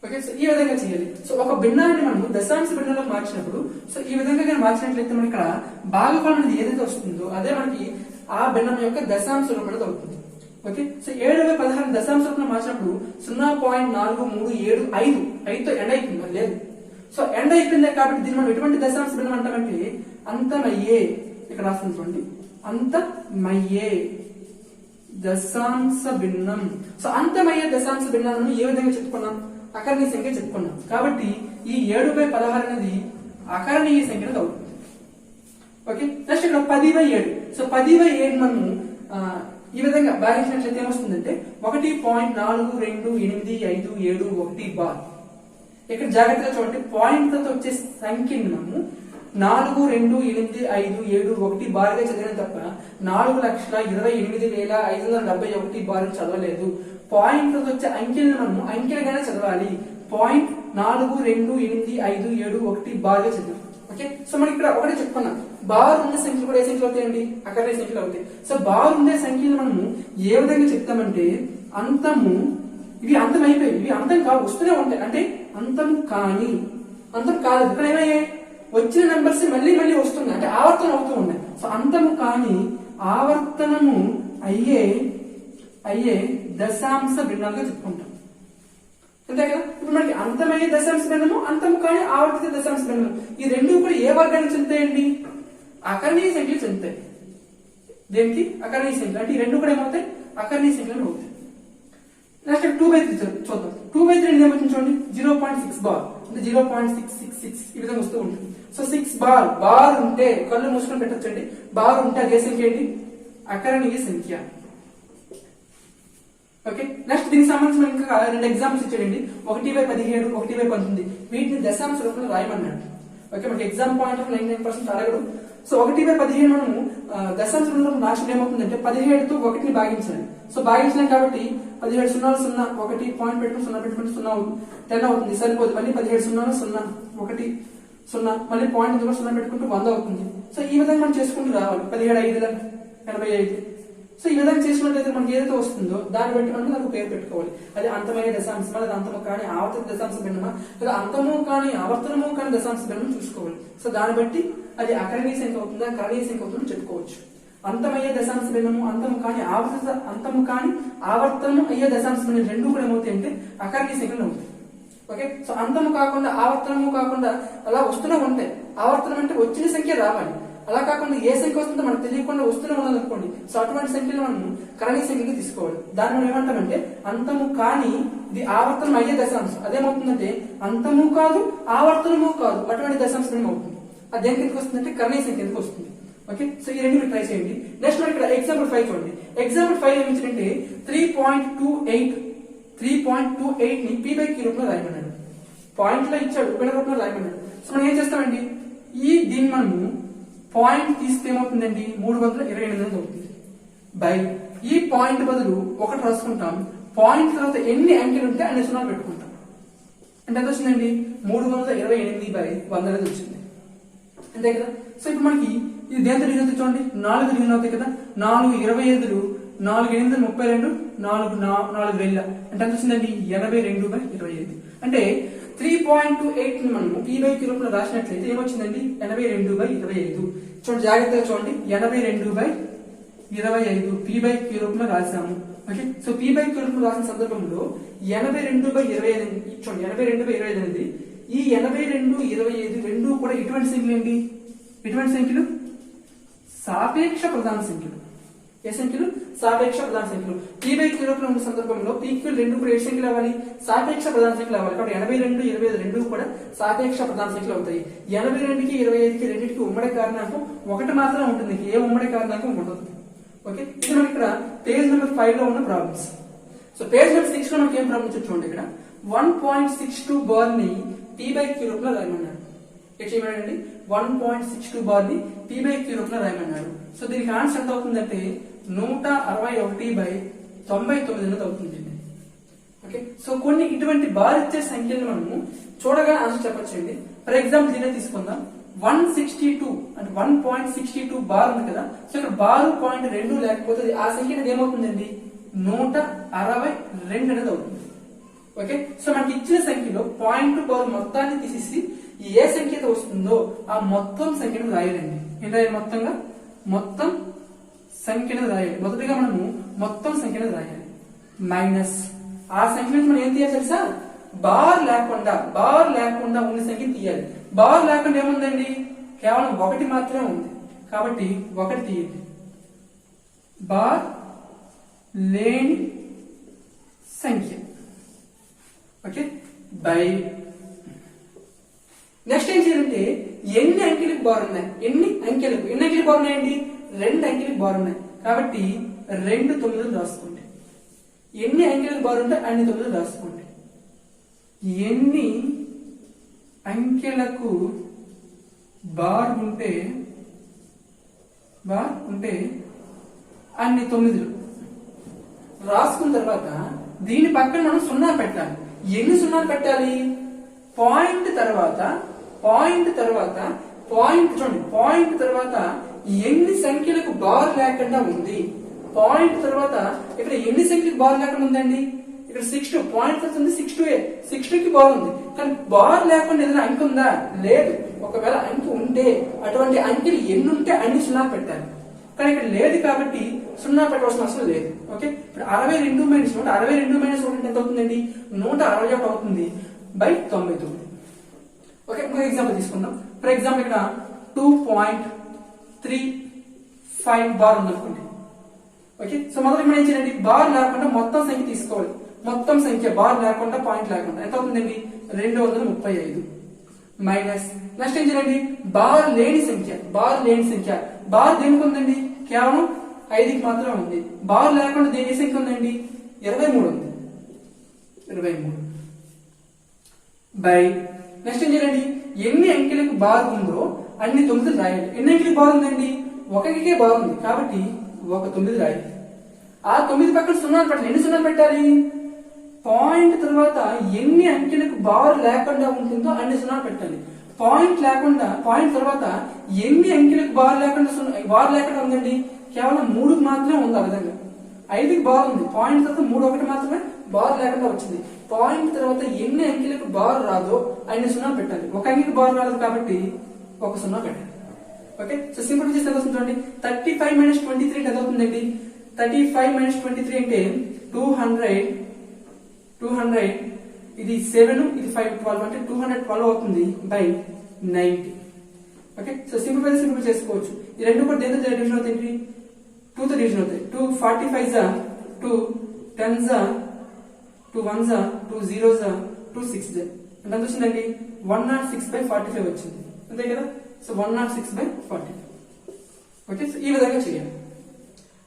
ఓకే, సో ఈ విధంగా చేయాలి. సో ఒక భిన్నాన్ని మనం దశాంశ భిన్నంలో మార్చినప్పుడు సో ఈ విధంగా కానీ మార్చినట్లయితే మనకి ఇక్కడ భాగఫలం అనేది ఏదైతే వస్తుందో అదే మనకి ఆ భిన్నం యొక్క దశాంశ రూపం అవుతుంది. ఓకే, సో 7/16 దశాంశ రూపంలో మార్చినప్పుడు 0.4375 5తో ఎండ్ అయిపోయింది లేదు. సో ఎండ్ అయిపోయింది కాబట్టి దీన్ని మనం ఎటువంటి దశాంశ భిన్నం అంటామంటే అంతమయ్యే, ఇక్కడ రాస్తుంది చూడండి, అంతమయ్యే దశాంశ భిన్నం. సో అంతమయ్యే దశాంశ భిన్నాలను ఏ విధంగా చెప్పుకున్నాం, అకర్ణీయ సంఖ్య చెప్పుకున్నాం. కాబట్టి ఈ 7/16 అనేది అకర్ణీయ సంఖ్య అవుతుంది. ఓకే, నెక్స్ట్ ఇక్కడ 10/7. సో 10/7 మనము ఈ విధంగా భాగించినట్లయితే ఏమొస్తుందంటే 1.428571 బార్. ఇక్కడ జాగ్రత్తగా చూడండి, పాయింట్ తో వచ్చే సంఖ్యని మనము 42857 బార్గా చదివిన తప్ప 4,28,571 బార్ చదవలేదు. పాయింట్ తో వచ్చే అంకెలను మనము అంకెలుగానే చదవాలి. 0.428571 బార్గా చదివాం. ఓకే, సో మనకి ఇక్కడ ఒకటే చెప్పుకున్నాం, బార్ ఉన్న సంఖ్యలు కూడా ఏ సంఖ్యలు అవుతాయండి, అకర్ణీయ సంఖ్యలు అవుతాయి. సో బార్ ఉండే సంఖ్యలు మనము ఏ విధంగా చెప్తామంటే అంతము, ఇవి అంతం అయిపోయి, ఇవి అంతం కావు, వస్తూనే ఉంటాయి. అంటే అంతం కాని, అంతం కాదు, ఇక్కడ ఏమయ్యాయి, వచ్చిన నెంబర్స్ మళ్ళీ మళ్ళీ వస్తున్నాయి, అంటే ఆవర్తనం అవుతూ ఉన్నాయి. సో అంతము కాని ఆవర్తనము అయ్యే దశాంశ భిన్నాలుగా చెప్పుకుంటాం. అంతే కదా. ఇప్పుడు మనకి అంతమయ్యే దశాంశ భిన్నము, అంతము కానీ ఆవర్తిత దశాంశ భిన్నము, ఈ రెండు కూడా ఏ వర్గానికి చెందుతాయండి, అకర్ణీయ సంఖ్యలు చెందుతాయి. దేనికి, అకర్ణీయ సంఖ్యలు. అంటే ఈ రెండు కూడా ఏమవుతాయి, అకర్ణీయ సంఖ్యలు అవుతాయి. నెక్స్ట్ 2/3 చూద్దాం. 2/3 ఏమవుతుంది చూడండి, 0.6 బార్, అంటే 0.666 ఈ విధంగా వస్తూ ఉంటుంది. సో 6 బార్ ఉంటే, కళ్ళు మూసుకొని పెట్టొచ్చండి, బార్ ఉంటే అదే సంఖ్య ఏంటి, అకర్ణీయ సంఖ్య. ఓకే, నెక్స్ట్ దీనికి సంబంధించి ఇంకా 2 ఎగ్జాంపుల్స్ ఇచ్చాడండి, 1/17, 1/19, వీటిని దశాంశ రూపంలో రాయమన్నాడు. ఓకే, మనకి ఎగ్జామ్ పాయింట్ ఆఫ్ 99% అడగడు. సో 1/17 మనము దశాంశ రూపంలో రాసినప్పుడు ఏమవుతుందంటే 17తో 1ని భాగించాలి. సో భాగించలేం కాబట్టి 17 0 0 1 పాయింట్ పెట్టుకుని 0 పెట్టుకుని 0 10 అవుతుంది, సరిపోదు. మళ్ళీ 17 0 0 1 0 మళ్ళీ పాయింట్ 0 పెట్టుకుంటూ 100 అవుతుంది. సో ఈ విధంగా మనం చేసుకుంటూ రావాలి. 17 5 85. సో ఈ విధంగా చేసుకున్నట్లయితే మనకి ఏదైతే వస్తుందో దాన్ని బట్టి మనం నాకు పేరు పెట్టుకోవాలి. అది అంతమైన దశాంశమా, లేదా అంతము కానీ ఆవర్తన దశాంశ భిన్నమా, లేదా అంతము కానీ ఆవర్తనము కానీ దశాంశ భిన్నం చూసుకోవాలి. సో దాన్ని బట్టి అది అకర్ణీయ సంఖ్య అవుతుందా, కరణీయ సంఖ్య అవుతుందో చెప్పుకోవచ్చు. అంతమయ్యే దశాంశ భిన్నము, అంతము కానీ ఆవర్తనము అయ్యే దశాంశ భిన్నం రెండు కూడా ఏమవుతాయి అంటే అకర్ణీయ సంఖ్యలు అవుతాయి. ఓకే, సో అంతము కాకుండా ఆవర్తనము కాకుండా అలా వస్తూనే ఉంటాయి. ఆవర్తనం అంటే వచ్చిన సంఖ్య రావాలి, అలా కాకుండా ఏ సంఖ్య వస్తుందో మనకు తెలియకుండా వస్తూనే ఉన్నది అనుకోండి. సో అటువంటి సంఖ్యలు మనం కరణీయ సంఖ్యకి తీసుకోవాలి. దాన్ని మనం ఏమంటామంటే అంతము కానీ ఇది ఆవర్తనం అయ్యే దశాంశం. అదేమవుతుందంటే అంతము కాదు ఆవర్తనము కాదు, అటువంటి దశాంశం అవుతుంది. అది దేనికి ఎందుకు వస్తుందంటే కరణీయ సంఖ్య ఎందుకు వస్తుంది. ఓకే, సో ఈ రెండు మీరు ట్రై చేయండి. నెక్స్ట్ మనం ఇక్కడ ఎగ్జాంపుల్ 5 చూడండి. ఎగ్జాంపుల్ 5 ఏమించంటే 3.28 ని p/q రూపంలో రాయమన్నాడు. పాయింట్ లో ఇచ్చాడు, ఉప రూపంలో రాయమన్నాడు. సో మనం ఏం చేస్తామండి, దీన్ని మనము పాయింట్ తీస్తే ఏమవుతుందండి 328 అవుతుంది. బై ఈ పాయింట్ బదులు 1 రాసుకుంటాం, పాయింట్ తర్వాత ఎన్ని అంకెలు ఉంటే అన్ని 0 పెట్టుకుంటాం. అంటే ఎంత వచ్చిందండి 328/100 అనేది వచ్చింది. అంతే కదా. సో ఇప్పుడు మనకి ఇది దేంతో డివిజన్ అవుతుంది చూడండి, 4 డివిజన్ అవుతాయి కదా. 4 25, 4 8 32, 4 వేల అంటే ఎంత వచ్చిందండి 82/25. అంటే 3.28 ని మనము p/q రూపంలో రాసినట్లయితే ఏమొచ్చిందండి 82/25. చూడండి జాగ్రత్తగా చూడండి, 82/25 p/q రూపంలో రాసాము. ఓకే, సో p/q రూపంలో రాసిన సందర్భంలో 82/25 చూడండి, 82/25 అనేది ఈ 82/25 రెండు కూడా ఎటువంటి సంఖ్యలు అండి, ఎటువంటి సంఖ్యలు, సాపేక్ష ప్రధాన సంఖ్యలు. ఏ సంఖ్యలు, సాపేక్ష ప్రధాన సంఖ్యలు. p/q రూపంలో ఉన్న సందర్భంలో pq రెండు కూడా ఏ సంఖ్యలు అవ్వాలి, సాపేక్ష ప్రధాన సంఖ్యలు అవ్వాలి. కాబట్టి 82, 25 రెండు కూడా సాపేక్ష ప్రధాన సంఖ్యలు అవుతాయి. 82కి 25కి రెండింటికి ఉమ్మడి కారణాంకం 1 మాత్రం ఉంటుంది, ఏ ఉమ్మడి కారణాంకం ఉండదు. ఓకే, ఇది మనకి ఇక్కడ పేజ్ నెంబర్ 5 లో ఉన్న ప్రాబ్లమ్స్. సో పేజ్ నెంబర్ 6 లో మనకి ఏం ప్రాబ్లమ్స్ చూడండి. ఇక్కడ 1.62 బార్ ని p/q రూపంలో రాయమన్నాడు. చేయమనండి 1.62 బార్ ని p/q రూపంలో రాయమన్నాడు. సో దీనికి ఆన్సర్ ఎంత అవుతుందంటే 161/99 అవుతుంది. ఓకే, సో కొన్ని ఇటువంటి బార్ ఇచ్చే సంఖ్యలు మనము చూడగా ఆన్సర్ చెప్పొచ్చండి. ఫర్ ఎగ్జాంపుల్ దీనే తీసుకుందాం, 162 అంటే 1.62 బార్ ఉంది కదా. సో ఇక్కడ బారు పాయింట్ 2 లేకపోతే ఆ సంఖ్య అనేది ఏమవుతుందండి 162 అనేది అవుతుంది. ఓకే, సో మనకి ఇచ్చిన సంఖ్యలో పాయింట్ బార్ మొత్తాన్ని తీసేసి ఏ సంఖ్య వస్తుందో ఆ మొత్తం సంఖ్యను రాయాలండి. ఏం రాయాలి, మొత్తం సంఖ్యను రాయాలి. మొదటిగా మనము మొత్తం సంఖ్యను రాయాలి, మైనస్ ఆ సంఖ్య నుంచి మనం ఏం తీయాలి తెలుసా, బార్ లేకుండా ఉన్న సంఖ్య తీయాలి. బార్ లేకుండా ఏముందండి, కేవలం 1 మాత్రమే ఉంది. కాబట్టి 1 తీయాలి. బార్ లేని సంఖ్య. ఓకే, బై నెక్స్ట్ ఏం చేయాలంటే ఎన్ని అంకెలకు బార్ ఉన్నాయి, ఎన్ని అంకెలకు బార్ ఉన్నాయండి, 2 అంకెలకు బార్ ఉన్నాయి. కాబట్టి 2 9 రాసుకోండి. ఎన్ని అంకెలకు బార్ ఉంటే అన్ని 9 రాసుకోండి. ఎన్ని అంకెలకు బార్ ఉంటే అన్ని 9 రాసుకున్న తర్వాత దీని పక్కన మనం 0 పెట్టాలి. ఎన్ని 0 పెట్టాలి, పాయింట్ తర్వాత పాయింట్ చూడండి, పాయింట్ తర్వాత ఎన్ని సంఖ్యలకు బార్ లేకుండా ఉంది, పాయింట్ తర్వాత ఇక్కడ ఎన్ని సంఖ్యలకు బార్ లేకుండా ఉందండి, ఇక్కడ 62 పాయింట్ ఉంది, 62 కి బార్ ఉంది, కానీ బార్ లేకుండా ఏదైనా అంకె ఉందా, లేదు. ఒకవేళ అంకె ఉంటే అటువంటి అంకెలు ఎన్ని ఉంటే అన్ని సున్నా పెట్టాలి, కానీ ఇక్కడ లేదు కాబట్టి సున్నా పెట్టవలసిన అవసరం లేదు. ఓకే, ఇప్పుడు 62 మైనస్ 1 ఎంత అవుతుందండి, 161 అవుతుంది బై 99. ఓకే, ఇంకొక ఎగ్జాంపుల్ తీసుకుందాం. ఫర్ ఎగ్జాంపుల్ ఇక్కడ 2.35 బార్ ఉందనుకోండి. ఓకే, సో మొదటి మనం ఏం చేయాలండి, బార్ లేకుండా మొత్తం సంఖ్య తీసుకోవాలి. మొత్తం సంఖ్య బార్ లేకుండా పాయింట్ లేకుండా ఎంత అవుతుందండి, 235 మైనస్ నెక్స్ట్ ఏం చేయాలండి, బార్ లేని సంఖ్య, బార్ దేనికి ఉందండి, కేవలం 5కి మాత్రమే ఉంది. బార్ లేకుండా దేని సంఖ్య ఉందండి, 23 ఉంది, 23 బై నెక్స్ట్ ఏం చేయాలండి, ఎన్ని అంకెలకు బార్ ఉందో అన్ని 9 రాయాలి. ఎన్ని అంకెలకు బార్ ఉందండి, 1కే బార్ ఉంది కాబట్టి 9 రాయాలి. ఆ 9 పక్కన సున్నాలు పెట్టాలి. ఎన్ని సున్నాలు పెట్టాలి, పాయింట్ తర్వాత ఎన్ని అంకెలకు బార్ లేకుండా ఉంటుందో అన్ని సున్నాలు పెట్టాలి. పాయింట్ తర్వాత ఎన్ని అంకెలకు బార్ లేకుండా ఉందండి, కేవలం 3కి మాత్రమే ఉంది. ఆ విధంగా 5కి బార్ ఉంది, పాయింట్ తర్వాత 3 ఒకటి మాత్రమే బార్ లేకుండా వచ్చింది. పాయింట్ తర్వాత ఎన్ని అంకెలకు బార్ రాదో అన్ని సున్నాలు పెట్టాలి. ఒక అంకెకి బార్ రాదు కాబట్టి 1 సున్నా పెట్టాలి. ఓకే, సో సింపుల్ చేస్తే ఎంత వస్తుంది చూడండి, 35 మైనస్ 23 ఎంత అవుతుందండి, 35 మైనస్ 23 అంటే 200 ఇది 7 ఇది 5 12 అంటే 212 అవుతుంది బై 90. ఓకే, సో సింపుల్ చేసుకోవచ్చు. ఈ రెండు కూడా దేనితో డివిజన్ అవుతాయి, 2తో డివిజన్ అవుతాయి. 2 45 జా 2 10 జా 2 1 జా 2 0 జా 2 6 జా అంటే ఎంత వచ్చిందండి, 106/45 వచ్చింది, అంతే కదా. సో 106/45. ఓకే, సో ఈ విధంగా చేయాలి.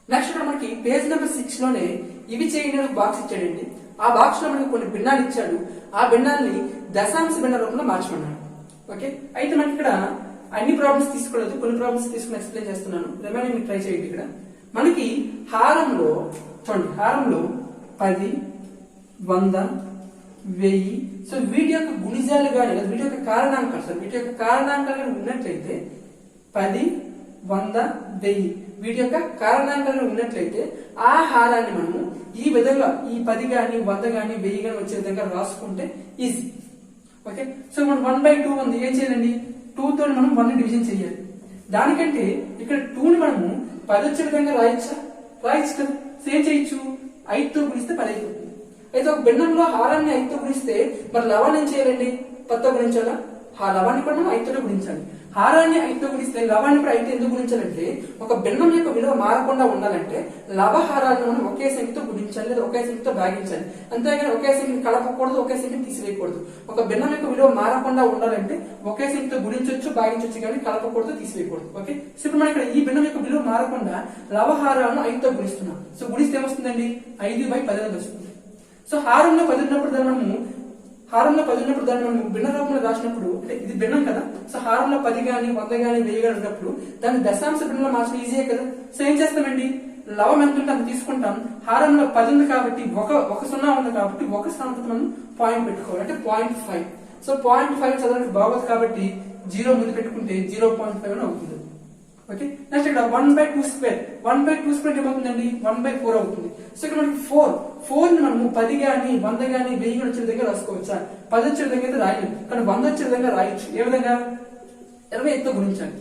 నెక్స్ట్ ఇక్కడ మనకి పేజ్ నెంబర్ 6 లోనే ఇవి చేయండి ఒక బాక్స్ ఇచ్చాడండి. ఆ బాక్స్ లో మనకి కొన్ని భిన్నాలు ఇచ్చాడు. ఆ భిన్నాల్ని దశాంశ భిన్న రూపంలో మార్చమన్నాడు. ఓకే, అయితే మనకి ఇక్కడ అన్ని ప్రాబ్లమ్స్ తీసుకోలేదు, కొన్ని ప్రాబ్లమ్స్ తీసుకుని ఎక్స్ప్లెయిన్ చేస్తున్నాను. రిమైనింగ్ మీరు ట్రై చేయండి. ఇక్కడ మనకి హారంలో చూడండి, హారంలో 10 100 1000 సో వీటి యొక్క గుణిజాలు కానీ వీటి యొక్క కారణాంకాలు ఉన్నట్లయితే 10 100 1000 వీటి యొక్క కారణాంకాలు ఉన్నట్లయితే ఆ హారాన్ని మనము ఈ విధంగా ఈ 10 గాని 100 గాని 1000 గాని వచ్చే విధంగా రాసుకుంటే ఈజీ. ఓకే, సో మనం 1/2 ఉంది, ఏం చేయాలండి, 2 తో మనం 1 డివిజన్ చేయాలి. దానికంటే ఇక్కడ 2 ని మనము 10 వచ్చే విధంగా రాయొచ్చు కదా. సో ఏం చేయొచ్చు, 5తో గుణిస్తే 10 అయిపోతుంది. అయితే ఒక భిన్నంలో హారాన్ని 5తో గుణిస్తే మరి లవాన్ని ఏం చేయాలండి, 10తో గుణించాలా, లవాన్ని కూడా మనం 5తో గుణించాలి. హారాన్ని 5తో గుణిస్తే లవాన్ని కూడా 5తో ఎందుకు గుణించాలంటే ఒక భిన్నం యొక్క విలువ మారకుండా ఉండాలంటే లవహారాలను మనం ఒకే సంఖ్యతో గుణించాలి లేదా ఒకే సంఖ్యతో భాగించాలి. అంతేగాని ఒకే సంఖ్యను కలపకూడదు, ఒకే సంఖ్యను తీసివేయకూడదు. ఒక భిన్నం యొక్క విలువ మారకుండా ఉండాలంటే ఒకే సంఖ్యతో గుణించవచ్చు, భాగించవచ్చు, కానీ కలపకూడదు, తీసివేయకూడదు. ఓకే, సో ఇప్పుడు మనం ఇక్కడ ఈ భిన్నం యొక్క విలువ మారకుండా లవహారాలను 5తో గుణిస్తున్నాం. సో గుణిస్తే ఏమొస్తుందండి, 5/10 వస్తుంది. సో హారంలో 10 ఉన్నప్పుడు దాన్ని మనం భిన్న రూపంలో రాసినప్పుడు అంటే ఇది భిన్నం కదా. సో హారంలో 10 గాని 100 గాని 1000 గాని ఉన్నప్పుడు దాన్ని దశాంశ భిన్నంలో మార్చడం ఈజీయే కదా. సో ఏం చేస్తామండి, లవం ఎంత ఉంటే అంత తీసుకుంటాం. హారంలో 10 ఉంది కాబట్టి ఒక సున్నా ఉంది కాబట్టి ఒక స్థానంతో మనం పాయింట్ పెట్టుకోవాలి, అంటే 0.5. సో 0.5 చదవడానికి బాగోదు కాబట్టి 0 ముందు పెట్టుకుంటే 0.5 అని అవుతుంది. ఓకే, నెక్స్ట్ ఇక్కడ 1/2 ఏమవుతుందండి, 1/4 అవుతుంది. సో ఇక్కడ మనకి 4 ని మనము 10 గాని 100 గాని 1000 వచ్చే విధంగా రాసుకోవచ్చా, 10 వచ్చే విధంగా అయితే రాయలేదు, కానీ 100 వచ్చే విధంగా రాయొచ్చు. ఏ విధంగా, 25తో గుణించాలి.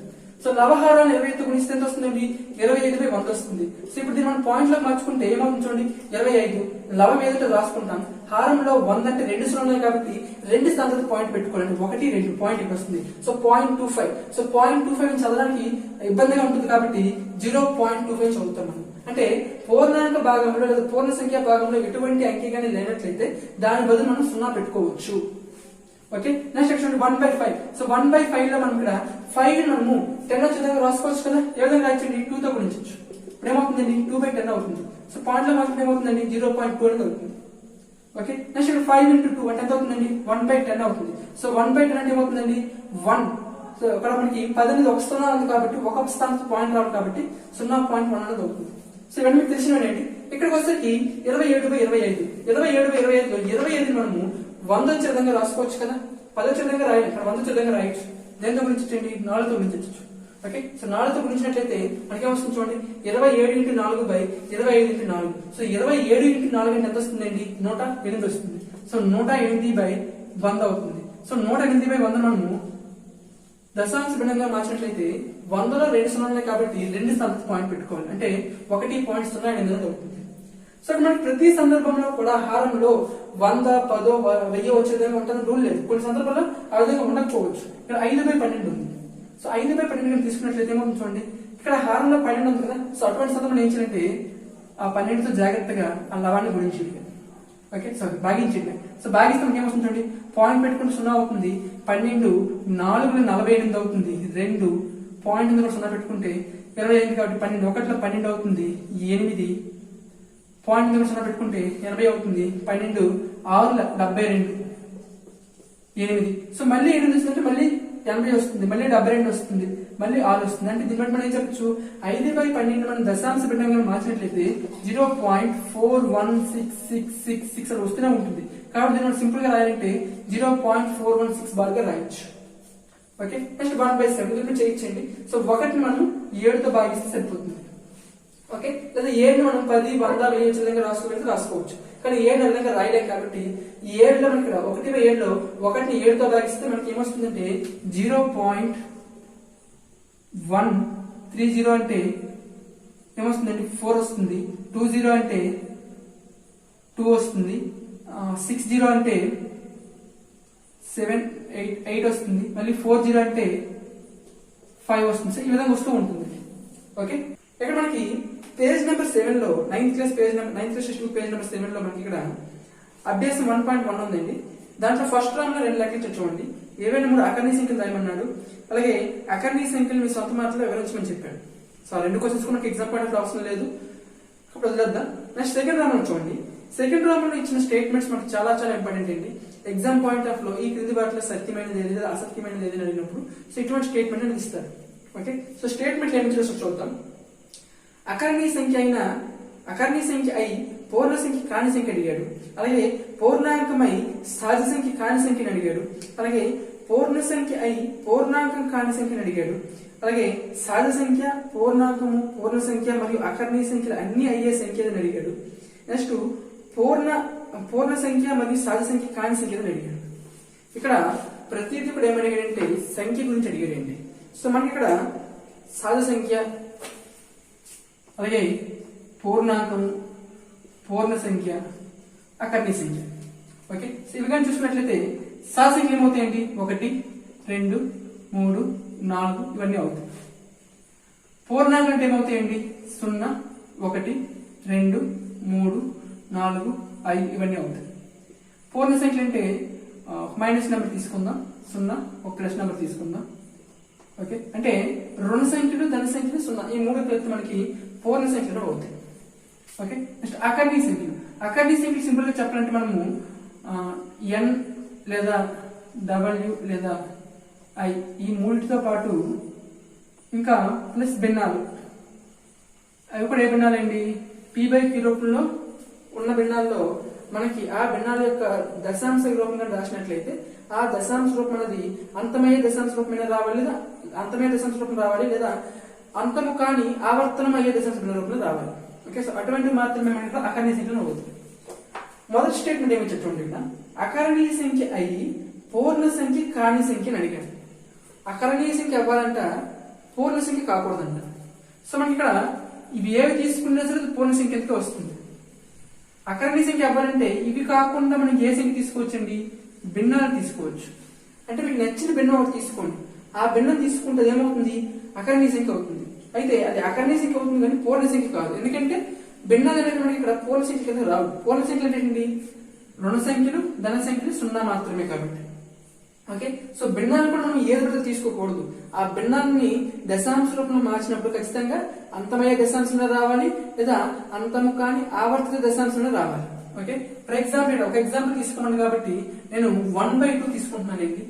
సో లవహారాన్ని 25తో గుణిస్తే ఎంత వస్తుందండి, 25/100 వస్తుంది. సో ఇప్పుడు దీన్ని మనం పాయింట్ లో మార్చుకుంటే ఏమవుతుంది చూడండి, 25 లవం ఏదంటే రాసుకుంటాం. హారంలో 100 అంటే 2 సున్నా ఉన్నాయి కాబట్టి 2 స్థానాలతో పాయింట్ పెట్టుకోవాలండి, 1 2 పాయింట్ ఇక్కడ వస్తుంది. సో 0.25. సో 0.25 చదవడానికి ఇబ్బందిగా ఉంటుంది కాబట్టి 0.25 చదువుతాం మనం. అంటే పూర్ణాంక భాగంలో లేదా పూర్ణ సంఖ్య భాగంలో ఎటువంటి అంకె కానీ లేనట్లయితే దాని బదులు మనం 0 పెట్టుకోవచ్చు. ఓకే, నెక్స్ట్ చూడండి 1/5. సో 1/5 లో మనం ఇక్కడ 5 మనము 10 వచ్చే విధంగా రాసుకోవచ్చు కదా. ఏ విధంగా రాయొచ్చండి, 2తో గుణించవచ్చు. ఇప్పుడు ఏమవుతుందండి, 2/10 అవుతుంది. సో పాయింట్ లో మాత్రం ఏమవుతుందండి, 0.2 అనేది అవుతుంది. ఓకే, నెక్స్ట్ ఇక్కడ 5 × 2 అంటే ఎంత అవుతుందండి, 1/10 అవుతుంది. సో 1/10 అంటే ఏమవుతుందండి, 1. సో ఇక్కడ మనకి 10 అనేది ఒక సున్నా ఉంది కాబట్టి ఒక స్థానంతో పాయింట్ రావాలి కాబట్టి 0.1 అనేది అవుతుంది. సో ఇవన్నీ మీకు తెలిసినవి ఏంటి. ఇక్కడికి వచ్చేసరికి 27/25 27/25 లో 25 మనము 100 వచ్చే విధంగా రాసుకోవచ్చు కదా. 10 వచ్చే విధంగా రాయాలి, ఇక్కడ 100 వచ్చే విధంగా రాయొచ్చు. దేంతో గురించండి 4తో గురించచ్చు. ఓకే, సో 4తో గురించినట్లయితే మనకి ఏమొస్తుంది చూడండి, 27 × 4 / 25 × 4. సో 27 × 4 ఎంత వస్తుందండి, 108 వస్తుంది. సో 108/100 అవుతుంది. సో 108/100 మనము దశాంశ భిన్నంగా మార్చినట్లయితే 100లో 2 సున్నాలు కాబట్టి 2 స్థానానికి పాయింట్ పెట్టుకోవాలి, అంటే 1.08 అవుతుంది. సో మనకి ప్రతి సందర్భంలో కూడా హారంలో 100, 10, 1000 వచ్చే విధంగా ఉంటుంది రూల్ లేదు. కొన్ని సందర్భాల్లో ఆ విధంగా ఉండకపోవచ్చు. ఇక్కడ 5/12 ఉంది. సో 5/12 తీసుకున్నట్లయితే ఏమవుతుంది చూడండి, ఇక్కడ హారంలో 12 ఉంది కదా. సో అటువంటి సందర్భంలో ఏం చేయాలంటే ఆ 12తో జాగ్రత్తగా ఆ లవాన్ని గుణించండి. ఓకే, సారీ భాగించండి. సో భాగిస్తే మనకి ఏమవుతుంది చూడండి, పాయింట్ పెట్టుకుంటే 0 అవుతుంది. 12 4 48 అవుతుంది. 2 పాయింట్ కూడా 0 పెట్టుకుంటే 28 కాబట్టి 12 1లో 12 అవుతుంది. 8 పాయింట్ కూడా 0 పెట్టుకుంటే 80 అవుతుంది. 12 6 72 8. సో మళ్ళీ 8 వస్తుందంటే మళ్ళీ 80 వస్తుంది, మళ్ళీ 72 వస్తుంది, మళ్ళీ 6 వస్తుంది. అంటే దీన్ని బట్టి మనం ఏం చెప్పచ్చు, 5/12 మనం దశాంశ భిన్నంగా మార్చినట్లయితే 0.41666 అని వస్తూనే ఉంటుంది. కాబట్టి దీన్ని మనం సింపుల్ గా రాయాలంటే 0.416 బార్గా రాయొచ్చు. ఓకే, నెక్స్ట్ 1/7 దీన్ని చేయించండి. సో 1ని మనం 7తో భాగిస్తే సరిపోతుంది. ఓకే, లేదా 7ని మనం 10, 100, 1000 విధంగా రాసుకోగలిగితే రాసుకోవచ్చు. కానీ 7 విధంగా రాయలేం కాబట్టి ఈ 7లో మనకి 1/7లో 1ని 7తో భాగిస్తే మనకి ఏమొస్తుందంటే 0.130 అంటే ఏమొస్తుందండి 4 వస్తుంది. 20 అంటే 2 వస్తుంది. 60 అంటే 7, 8 వస్తుంది. మళ్ళీ 40 అంటే 5 వస్తుంది. సో ఈ విధంగా వస్తూ ఉంటుంది. ఓకే, ఇక్కడ మనకి పేజ్ నెంబర్ 7 లో 9th క్లాస్ పేజ్ నెంబర్ 7 లో మనకి ఇక్కడ అభ్యాసం 1.1 ఉందండి. దాంట్లో ఫస్ట్ రామ్ లో 2 లెక్కలు చూడండి. ఏవైనా 3 అకర్ణీయ సంఖ్యలు రాయమన్నాడు. అలాగే అకర్ణీయ సంఖ్యలు మీ సొంత మాటలో వివరించమని చెప్పాడు. సో 2 క్వశ్చన్స్ మనకి ఎగ్జామ్ పాయింట్ ఆఫ్ అవసరం లేదు, ఇప్పుడు వదిలేద్దాం. నెక్స్ట్ సెకండ్ రామ్ లో చూడండి. సెకండ్ రామ్ లో ఇచ్చిన స్టేట్మెంట్స్ మనకి చాలా చాలా ఇంపార్టెంట్ అండి. ఎగ్జామ్ పాయింట్ ఆఫ్ లో ఈ క్రింది వాటిలో సత్యమైనది ఏది లేదా అసత్యమైనది ఏది అడిగినప్పుడు సో ఇటువంటి స్టేట్మెంట్ అని ఇస్తారు. ఓకే, సో స్టేట్మెంట్ ఏమి చేస్తూ చూద్దాం. అకర్ణీయ సంఖ్య అయి పూర్ణ సంఖ్య కాని సంఖ్య అడిగాడు. అలాగే పూర్ణాంకమై సహజ సంఖ్య కాని సంఖ్యను అడిగాడు. అలాగే పూర్ణ సంఖ్య అయి పూర్ణాంకం కాని సంఖ్యను అడిగాడు. అలాగే సహజ సంఖ్య, పూర్ణాంకము, పూర్ణ సంఖ్య మరియు అకర్ణీయ సంఖ్యలు అన్ని అయ్యే సంఖ్య అని అడిగాడు. నెక్స్ట్ పూర్ణ సంఖ్య మరియు సహజ సంఖ్య కాని సంఖ్య అని అడిగాడు. ఇక్కడ ప్రతిదీ కూడా ఏమడిగాడంటే సంఖ్య గురించి అడిగాడండి. సో మనకి ఇక్కడ సహజ సంఖ్య, అలాగే పూర్ణాంకము, పూర్ణ సంఖ్య, అకర్ణీయ సంఖ్య. ఓకే, సో ఇవి కానీ చూసుకున్నట్లయితే సహజ సంఖ్యలు ఏమవుతాయండి 1, 2, 3, 4 ఇవన్నీ అవుతాయి. పూర్ణాంకం అంటే ఏమవుతాయండి 0, 1, 2, 3, 4, 5 ఇవన్నీ అవుతాయి. పూర్ణ సంఖ్యలు అంటే మైనస్ నెంబర్ తీసుకుందాం, 0, ఒక ప్లస్ నెంబర్ తీసుకుందాం. ఓకే, అంటే రుణ సంఖ్యలు, ధన సంఖ్యలు 0 ఈ 3 కలిపి మనకి పూర్ణ సంఖ్యలు అవుతాయి. ఓకే, నెక్స్ట్ అకర్ణీయ సంఖ్యలు. అకర్ణీయ సంఖ్యలు సింపుల్ గా చెప్పాలంటే మనము n లేదా w లేదా i ఈ మూడిటితో పాటు ఇంకా ప్లస్ భిన్నాలు, అవి కూడా ఏ భిన్నాలండి p/q రూపంలో ఉన్న భిన్నాల్లో మనకి ఆ భిన్నాల యొక్క దశాంశ రూపంగా రాసినట్లయితే ఆ దశాంశ రూపం అనేది అంతమయ్యే దశాంశ రూపమైన రావాలి, లేదా అంతమయ్యే దశాంశ రూపం రావాలి, లేదా అంతము కాని ఆవర్తనం అయ్యే దశాంశ రూపంలో రావాలి. ఓకే, సో అటువంటి మాత్రమే మనకి అకర్ణీయ సంఖ్యలు అవుతుంది. మొదటి స్టేట్మెంట్ ఏమి చెప్పండి, అకర్ణీయ సంఖ్య అయి పూర్ణ సంఖ్య కాని సంఖ్యని అడిగాడు. అకర్ణీయ సంఖ్య అవ్వాలంట, పూర్ణ సంఖ్య కాకూడదంట. సో మనకి ఇక్కడ ఇవి ఏవి తీసుకున్నా సరే పూర్ణ సంఖ్య కిందకే వస్తుంది. అకర్ణీయ సంఖ్య అవ్వాలంటే ఇవి కాకుండా మనం ఏ సంఖ్య తీసుకోవచ్చండి, భిన్నాలు తీసుకోవచ్చు. అంటే మీకు నచ్చిన భిన్నం ఒకటి తీసుకోండి. ఆ భిన్నం తీసుకుంటే ఏమవుతుంది, అకర్ణీయ సంఖ్య అవుతుంది. అయితే అది అకర్ణీయ సంఖ్య అవుతుంది కానీ పూర్ణ సంఖ్య కాదు. ఎందుకంటే భిన్నాలు అనేది మనకి ఇక్కడ పూర్ణ సంఖ్య కింద రావు. పూర్ణ సంఖ్యలు ఏంటండి రుణ సంఖ్యలు, ధన సంఖ్యలు 0 మాత్రమే కాబట్టి. ఓకే, సో భిన్నాలు కూడా మనం ఏది పడితే తీసుకోకూడదు. ఆ భిన్నాన్ని దశాంశ రూపంలో మార్చినప్పుడు ఖచ్చితంగా అంతమయ్యే దశాంశంలో రావాలి, లేదా అంతము కాని ఆవర్తిత దశాంశంలో రావాలి. ఓకే, ఫర్ ఎగ్జాంపుల్ ఒక ఎగ్జాంపుల్ తీసుకోమని కాబట్టి నేను 1/2 తీసుకుంటున్నానండి.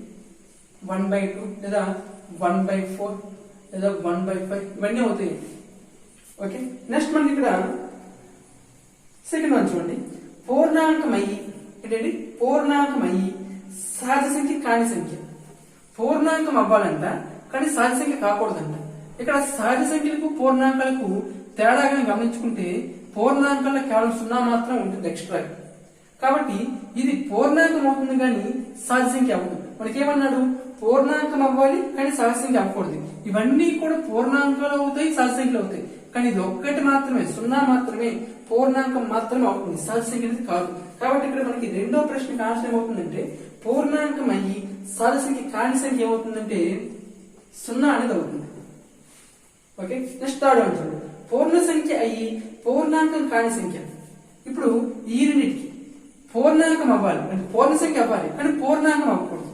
1/2 లేదా 1/4 లేదా 1/5 ఇవన్నీ అవుతాయి. ఓకే, నెక్స్ట్ మనకి ఇక్కడ సెకండ్ వన్ చూడండి. పూర్ణాంకమయ్యి ఏంటండి, పూర్ణాంకమయ్యి సహజ సంఖ్య కాని సంఖ్య. పూర్ణాంకం అవ్వాలంట, కానీ సహజ సంఖ్య కాకూడదంట. ఇక్కడ సహజ సంఖ్యలకు పూర్ణాంకాలకు తేడాగా గమనించుకుంటే పూర్ణాంకాల్లో కేవలం 0 మాత్రం ఉంటుంది ఎక్స్ట్రా. కాబట్టి ఇది పూర్ణాంకం అవుతుంది కానీ సహజ సంఖ్య అవ్వదు. మనకి ఏమన్నాడు, పూర్ణాంకం అవ్వాలి కానీ సహజ సంఖ్య అవ్వకూడదు. ఇవన్నీ కూడా పూర్ణాంకాలు అవుతాయి, సహజ సంఖ్యలు అవుతాయి. కానీ ఇది ఒక్కటి మాత్రమే 0 మాత్రమే పూర్ణాంకం మాత్రమే అవుతుంది, సహజ సంఖ్య అనేది కాదు. కాబట్టి ఇక్కడ మనకి రెండో ప్రశ్నకి ఆన్సర్ ఏమవుతుందంటే పూర్ణాంకం అయ్యి సహజ సంఖ్య కాని సంఖ్య ఏమవుతుందంటే 0 అనేది అవుతుంది. ఓకే, నెక్స్ట్ థర్డ్ వన్ చూడండి. పూర్ణ సంఖ్య అయ్యి పూర్ణాంకం కాని సంఖ్య. ఇప్పుడు ఈ రెండింటికి పూర్ణాంకం అవ్వాలి అంటే పూర్ణ సంఖ్య అవ్వాలి కానీ పూర్ణాంకం అవ్వకూడదు.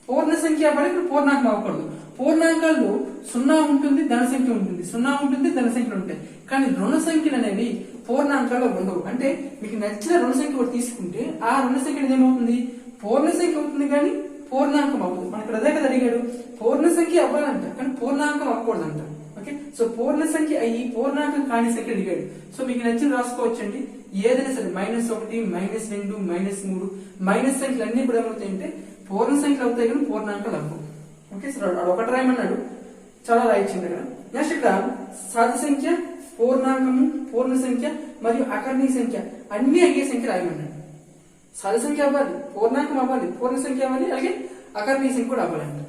పూర్ణ సంఖ్య అవ్వాలి కానీ పూర్ణాంకం అవ్వకూడదు. పూర్ణాంకాల్లో 0 ఉంటుంది, ధన సంఖ్య ఉంటుంది, 0 ఉంటుంది, ధన సంఖ్యలు ఉంటాయి. కానీ రుణ సంఖ్యలు అనేవి పూర్ణాంకాల్లో ఉండవు. అంటే మీకు నచ్చిన రుణ సంఖ్య ఒకటి తీసుకుంటే ఆ రుణ సంఖ్య అనేది ఏమవుతుంది, పూర్ణ సంఖ్య అవుతుంది కానీ పూర్ణాంకం అవ్వదు. మనకి అదే కదా అడిగాడు, పూర్ణ సంఖ్య అవ్వాలంట కానీ పూర్ణాంకం అవ్వకూడదంట. ఓకే, సో పూర్ణ సంఖ్య అయ్యి పూర్ణాంకం కాని సంఖ్య అడిగాడు. సో మీకు నచ్చిన రాసుకోవచ్చండి, ఏదైనా సరే -1, -2, -3 మైనస్ సంఖ్యలు అన్ని కూడా ఏమవుతాయంటే పూర్ణ సంఖ్యలు అవుతాయి కానీ పూర్ణాంకాలు అవ్వవు. ఓకే, సో ఒకటి రాయమన్నాడు, చాలా రాయించింది అక్కడ. నెక్స్ట్ ఇక్కడ సహజ సంఖ్య, పూర్ణాంకము, పూర్ణ సంఖ్య మరియు అకర్ణీయ సంఖ్య అన్ని అయ్యే సంఖ్య రాయమన్నాడు. సహజ సంఖ్య అవ్వాలి, పూర్ణాంకం అవ్వాలి, పూర్ణ సంఖ్య అవ్వాలి, అలాగే అకర్ణీయ సంఖ్య కూడా అవ్వాలంట.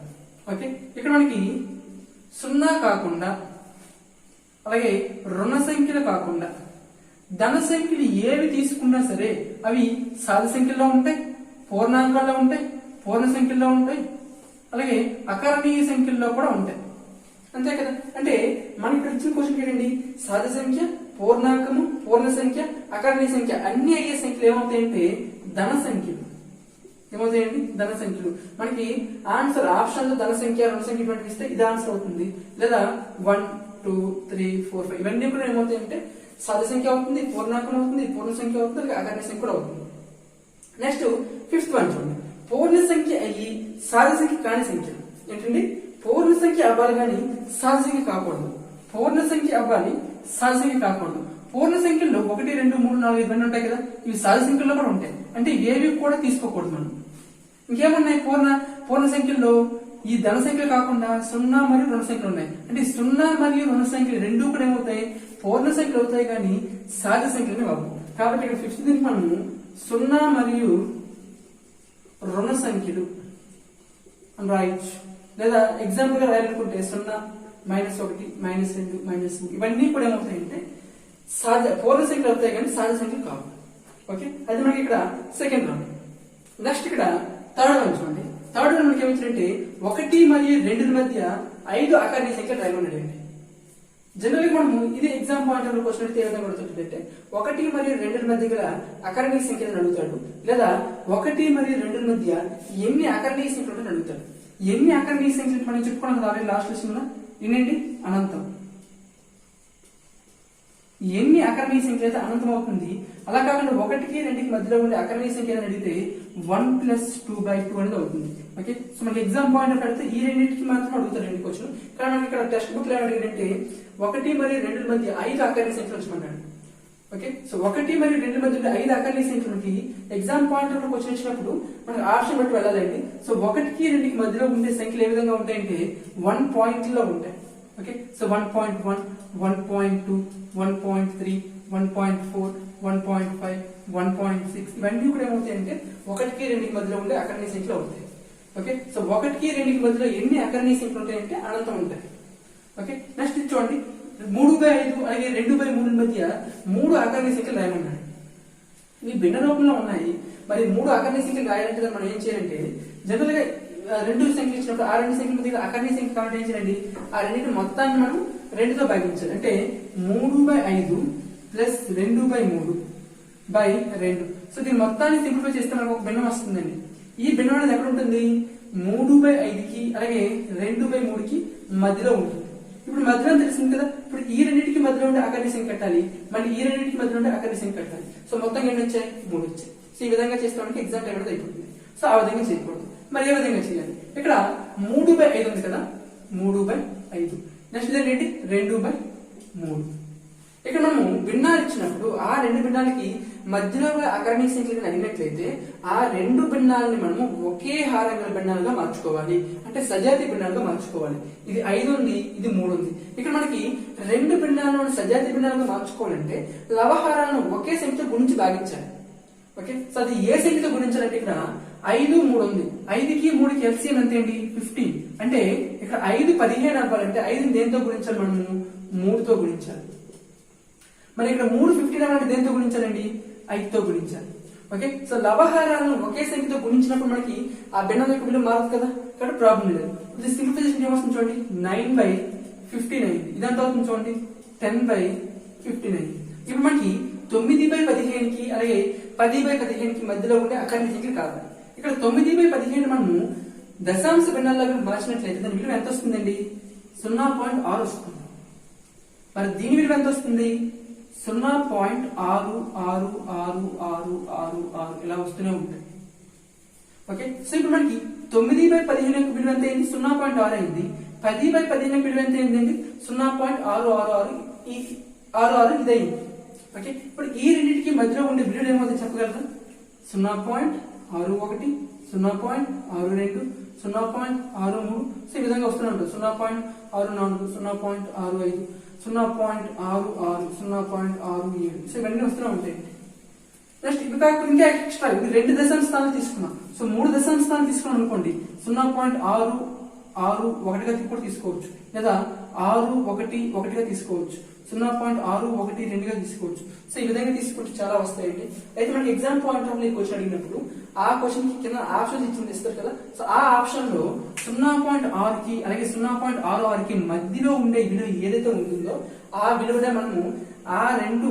ఓకే, ఇక్కడ మనకి 0 కాకుండా అలాగే రుణ సంఖ్యలు కాకుండా ధన సంఖ్యలు ఏవి తీసుకున్నా సరే అవి సహజ సంఖ్యల్లో ఉంటాయి, పూర్ణాంకాల్లో ఉంటాయి, పూర్ణ సంఖ్యల్లో ఉంటాయి, అలాగే అకర్ణీయ సంఖ్యల్లో కూడా ఉంటాయి. అంతే కదా. అంటే మనకి ఇక్కడ ఇచ్చిన క్వశ్చన్ ఏంటండి, సహజ సంఖ్య, పూర్ణాంకము, పూర్ణ సంఖ్య, అకర్ణీయ సంఖ్య అన్ని అయ్యే సంఖ్యలు ఏమవుతాయంటే ధన సంఖ్యలు. ఏమవుతాయండి, ధన సంఖ్యలు. మనకి ఆన్సర్ ఆప్షన్ లో ధన సంఖ్య, రుణ సంఖ్య ఇటువంటి ఇస్తే ఇది ఆన్సర్ అవుతుంది. లేదా 1, 2, 3, 4, 5 ఇవన్నీ కూడా ఏమవుతాయంటే సహజ సంఖ్య అవుతుంది, పూర్ణాంకం అవుతుంది, పూర్ణ సంఖ్య అవుతుంది, అలాగే అకర్ణీయ సంఖ్య కూడా అవుతుంది. నెక్స్ట్ ఫిఫ్త్ వన్ చూడండి. పూర్ణ సంఖ్య అయ్యి సహజ సంఖ్య కాని సంఖ్య. ఏంటండి, పూర్ణ సంఖ్య అవ్వాలి కానీ సహజ సంఖ్య కాకూడదు. పూర్ణ సంఖ్య అవ్వాలి, సహజ సంఖ్య కాకూడదు. పూర్ణ సంఖ్యల్లో 1, 2, 3, 4 ఇవన్నీ ఉంటాయి కదా, ఇవి సహజ సంఖ్యల్లో కూడా ఉంటాయి. అంటే ఏవి కూడా తీసుకోకూడదు మనం. ఇంకేమున్నాయి పూర్ణ సంఖ్యల్లో ఈ ధన సంఖ్యలు కాకుండా 0 మరియు రుణ సంఖ్యలు ఉన్నాయి. అంటే 0 మరియు రుణ సంఖ్యలు రెండూ కూడా ఏమవుతాయి, పూర్ణ సంఖ్యలు అవుతాయి కానీ సహజ సంఖ్యలు అవ్వవు. కాబట్టి ఇక్కడ ఫిఫ్త్ దీనికి మనము 0 మరియు రుణ సంఖ్యలు అని రాయొచ్చు. లేదా ఎగ్జాంపుల్ గా రాయాలనుకుంటే 0, -1, -2, -3 ఇవన్నీ కూడా ఏమవుతాయంటే పూర్ణ సంఖ్యలు అవుతాయి కానీ సహజ సంఖ్యలు కావు. ఓకే, అది మనకి ఇక్కడ సెకండ్ రౌండ్. నెక్స్ట్ ఇక్కడ థర్డ్ వన్ చూడండి. థర్డ్ వన్ మనకి ఏమిటంటే 1 మరియు 2 మధ్య 5 అకర్ణీయ సంఖ్యలు రాయమన్నాడు అండి. జనరల్ గా మనము ఇది ఎగ్జామ్ పాయింట్ ఆఫ్ క్వశ్చన్ అయితే ఏ విధంగా అడుగుతుంటే 1 మరియు 2 మధ్య గల అకర్ణీయ సంఖ్యలను అడుగుతాడు. లేదా 1 మరియు 2 మధ్య ఎన్ని అకర్ణీయ సంఖ్యలు అడుగుతాడు. ఎన్ని అకర్ణీయ సంఖ్యలు మనం చెప్పుకున్నాం కదా లాస్ట్ లెసన్ లో, ఏంటండి అనంతం. ఎన్ని అకర్ణీయ సంఖ్య అయితే అనంతం అవుతుంది. అలా కాకుండా 1కి 2కి మధ్యలో ఉండే అకర్ణీయ సంఖ్య అని అడిగితే 1 + 2/2 అనేది అవుతుంది. ఓకే, సో మనకి ఎగ్జామ్ పాయింట్ ఆఫ్ అడిగితే ఈ రెండింటికి మాత్రం అడుగుతారు క్వశ్చన్. కానీ మనకి ఇక్కడ టెక్స్ట్ బుక్ లో ఏమడిగాడంటే 1 మరియు 2 మధ్య 5 అకర్ణీయ సంఖ్యలు వచ్చమన్నాడు. ఓకే, సో 1 మరియు 2 మధ్య 5 అకర్ణీయ సంఖ్యలకి ఎగ్జామ్ పాయింట్ ఆఫ్ క్వశ్చన్ వచ్చినప్పుడు మనకి ఆప్షన్ బట్టి వెళ్ళాలండి. సో 1కి 2కి మధ్యలో ఉండే సంఖ్యలు ఏ విధంగా ఉంటాయంటే 1 పాయింట్ లో ఉంటాయి. ఓకే, సో 1.1, 1.2, 1.3, 1.4, 1.5, 1.6 ఇవన్నీ కూడా ఏమవుతాయంటే 1కి 2కి మధ్యలో ఉండే అకర్ణీయ సంఖ్యలు అవుతాయి. ఓకే, సో 1కి 2కి మధ్యలో ఎన్ని అకర్ణీయ సంఖ్యలు ఉంటాయంటే అనంతం ఉంటాయి. ఓకే, నెక్స్ట్ చూడండి 3/5 అలాగే 2/3 మధ్య 3 అకర్ణీయ సంఖ్యలు రాయమన్నాడు. ఇవి భిన్న రూపంలో ఉన్నాయి. మరి 3 అకర్ణీయ సంఖ్యలు రాయాలంటే మనం ఏం చేయాలంటే జనరల్ గా 2 సంఖ్యలు ఇచ్చినప్పుడు ఆ 2 సంఖ్యల మధ్య అకర్ణీయ సంఖ్య కాబట్టి ఏం చేయాలండి, ఆ రెండింటి మొత్తాన్ని మనం 2తో భాగించాలి. అంటే 3/5 + 2/3/2. సో దీని మొత్తాన్ని సింప్లిఫై చేస్తే మనకు ఒక భిన్నం వస్తుందండి. ఈ భిన్నం అనేది ఎక్కడ ఉంటుంది, 3/5కి అలాగే 2/3కి మధ్యలో ఉంటుంది. ఇప్పుడు మధ్యలో తెలిసింది కదా. ఇప్పుడు ఈ రెండింటికి మధ్యలో ఉండే అకర్ణీయ సంఖ్య కట్టాలి, మళ్ళీ ఈ రెండింటికి మధ్యలో ఉండే అకర్ణీయ సంఖ్య కట్టాలి. సో మొత్తం ఎన్ని వచ్చాయి, 3 వచ్చాయి. సో ఈ విధంగా చేస్తే మనకి ఎగ్జామ్ టైం అనేది అయిపోతుంది. సో ఆ విధంగా చేయకూడదు. మరి ఏ విధంగా చేయాలి, ఇక్కడ 3/5 ఉంది కదా, 3/5. నెక్స్ట్ ఏంటి 2/3. ఇక్కడ మనము భిన్నాలు ఇచ్చినప్పుడు ఆ రెండు భిన్నాలకి మధ్యలో అకర్ణీయ సంఖ్యలను అడిగినట్లయితే ఆ రెండు భిన్నాలని మనము ఒకే హారం గల భిన్నాలుగా మార్చుకోవాలి, అంటే సజాతి భిన్నాలుగా మార్చుకోవాలి. ఇది 5 ఉంది, ఇది 3 ఉంది. ఇక్కడ మనకి రెండు భిన్నాలను సజాతి భిన్నాలుగా మార్చుకోవాలంటే లవహారాలను ఒకే సంఖ్యతో గుణించి భాగించాలి. ఓకే, సో అది ఏ సంఖ్యతో గుణించాలంటే ఇక్కడ 5, 3 ఉంది. 5కి 3కి ఎల్సిఎం ఎంత ఏంటి 15. అంటే ఇక్కడ 5 15 అవ్వాలంటే 5 దేంతో గుణించాలి, మనము 3తో గుణించాలి. మరి ఇక్కడ 3 15 అవ్వాలంటే దేంతో గుణించాలండి, 5తో గుణించాలి. ఓకే, సో లవహారాలను ఒకే సంఖ్యతో గుణించినప్పుడు మనకి ఆ భిన్నం యొక్క విలువ మారదు కదా, కాబట్టి ప్రాబ్లం లేదు. ఇది సింప్లిఫికేషన్ ఏమవుతుంది చూడండి, 9/15 అయింది. ఇదంతా అవుతుంది చూడండి 10/15 అయింది. ఇప్పుడు మనకి 9/15కి అలాగే 10/15కి మధ్యలో ఉండే అకర్ణీయ సంఖ్యలు కాదు. ఇక్కడ 9/15 మనము దశాంశ భిన్నాల్లోకి మార్చినట్లయితే దాని విలువ ఎంత వస్తుందండి, 0.6 వస్తుంది. మరి దీని విలువ ఎంత వస్తుంది, 0.66666 ఇలా వస్తూనే ఉంటుంది. ఓకే, సో ఇప్పుడు మనకి 9/15 యొక్క విలువ ఎంత అయింది, 0.6 అయింది. 10/15 యొక్క విలువ ఎంత అయిందండి, 0.666 ఇది అయింది. ఓకే, ఇప్పుడు ఈ రెండింటికి మధ్యలో ఉండే విలువలు ఏమవుతుంది చెప్పగలరా, 0.61 0.62 0.63 సో ఈ విధంగా వస్తూనే ఉంటుంది. 0.64 0.65 0.66 0.67 సో ఇవన్నీ వస్తూనే ఉంటాయి. నెక్స్ట్ ఇవి కాకుండా ఇంకా ఎక్స్ట్రా ఇది 2 దశాంశ స్థానాలు తీసుకున్నాం. సో 3 దశాంశ స్థానాలు తీసుకున్నాం అనుకోండి, 0.661గా కూడా తీసుకోవచ్చు, లేదా 611గా తీసుకోవచ్చు, 0.612గా తీసుకోవచ్చు. సో ఈ విధంగా తీసుకుంటే చాలా వస్తాయండి. అయితే మనకి ఎగ్జామ్ పాయింట్ ఆఫ్ క్వశ్చన్ అడిగినప్పుడు ఆ క్వశ్చన్ కి కింద ఆప్షన్ ఇస్తారు కదా, సో ఆ ఆప్షన్ లో 0.6కి అలాగే 0.66కి మధ్యలో ఉండే విలువ ఏదైతే ఉంటుందో ఆ విలువనే మనము ఆ రెండు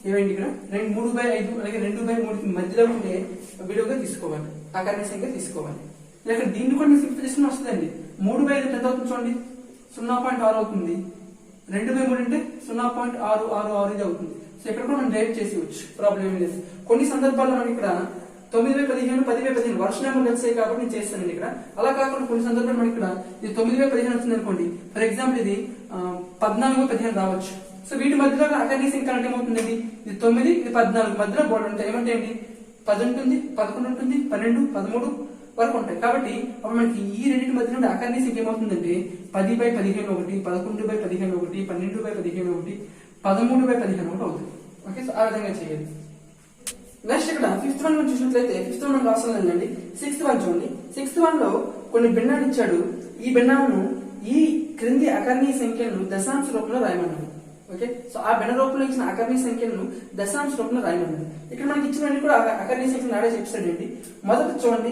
ఏమైంది ఇక్కడ 3/5 అలాగే 2/3కి మధ్యలో ఉండే విలువగా తీసుకోవాలి, అకర్ణీయ సంఖ్య తీసుకోవాలి. లేక దీన్ని కూడా సింప్లిఫికేషన్ వస్తుందండి. 3/5 ఎంత అవుతుంది చూడండి, 0.6 అవుతుంది. 2/3 అంటే 0.666 అవుతుంది. సో ఇక్కడ కూడా మనం డైరెక్ట్ చేసేవచ్చు, ప్రాబ్లం ఏమి లేదు. కొన్ని సందర్భాల్లో మనకి ఇక్కడ 9/15 10/15 వర్ష నెంబర్ వచ్చాయి కాబట్టి నేను చేస్తానండి ఇక్కడ. అలా కాకుండా కొన్ని సందర్భాలు మనకి ఇక్కడ ఇది 9/15 వచ్చింది అనుకోండి, ఫర్ ఎగ్జాంపుల్ ఇది 14/15 రావచ్చు. సో వీటి మధ్యలో అకర్ణీయ సంఖ్య అంటే ఏమవుతుందండి, ఇది 9 ఇది 14 మధ్యలో బోర్డు ఉంటాయి. ఏమంటే ఏంటి 10 ఉంటుంది, 11 ఉంటుంది, 12 13 వరకు ఉంటాయి. కాబట్టి అప్పుడు మనకి ఈ రెండింటి మధ్య నుండి అకర్ణీయ సంఖ్య ఏమవుతుందంటే 10/15 ఒకటి, 11/15 ఒకటి, 12/15 ఒకటి, 13/15 ఒకటి అవుతుంది. ఓకే, సో ఆ విధంగా చేయాలి. నెక్స్ట్ ఇక్కడ 5th వన్ మనం చూసినట్లయితే 5th వన్ మనం రాస్తుందండి. 6th వన్ చూడండి. 6th వన్ లో కొన్ని భిన్నాలు ఇచ్చాడు. ఈ భిన్నాలను ఈ క్రింది అకర్ణీయ సంఖ్యలను దశాంశ రూపంలో రాయమన్నాడు. ఓకే, సో ఆ భిన్న రూపంలో ఇచ్చిన అకర్ణీయ సంఖ్యలను దశాంశ రూపంలో రాయమన్నాడు. ఇక్కడ మనకి ఇచ్చినవన్నీ కూడా అకర్ణీయ సంఖ్యలు నాడే చెప్పాడండి. మొదట చూడండి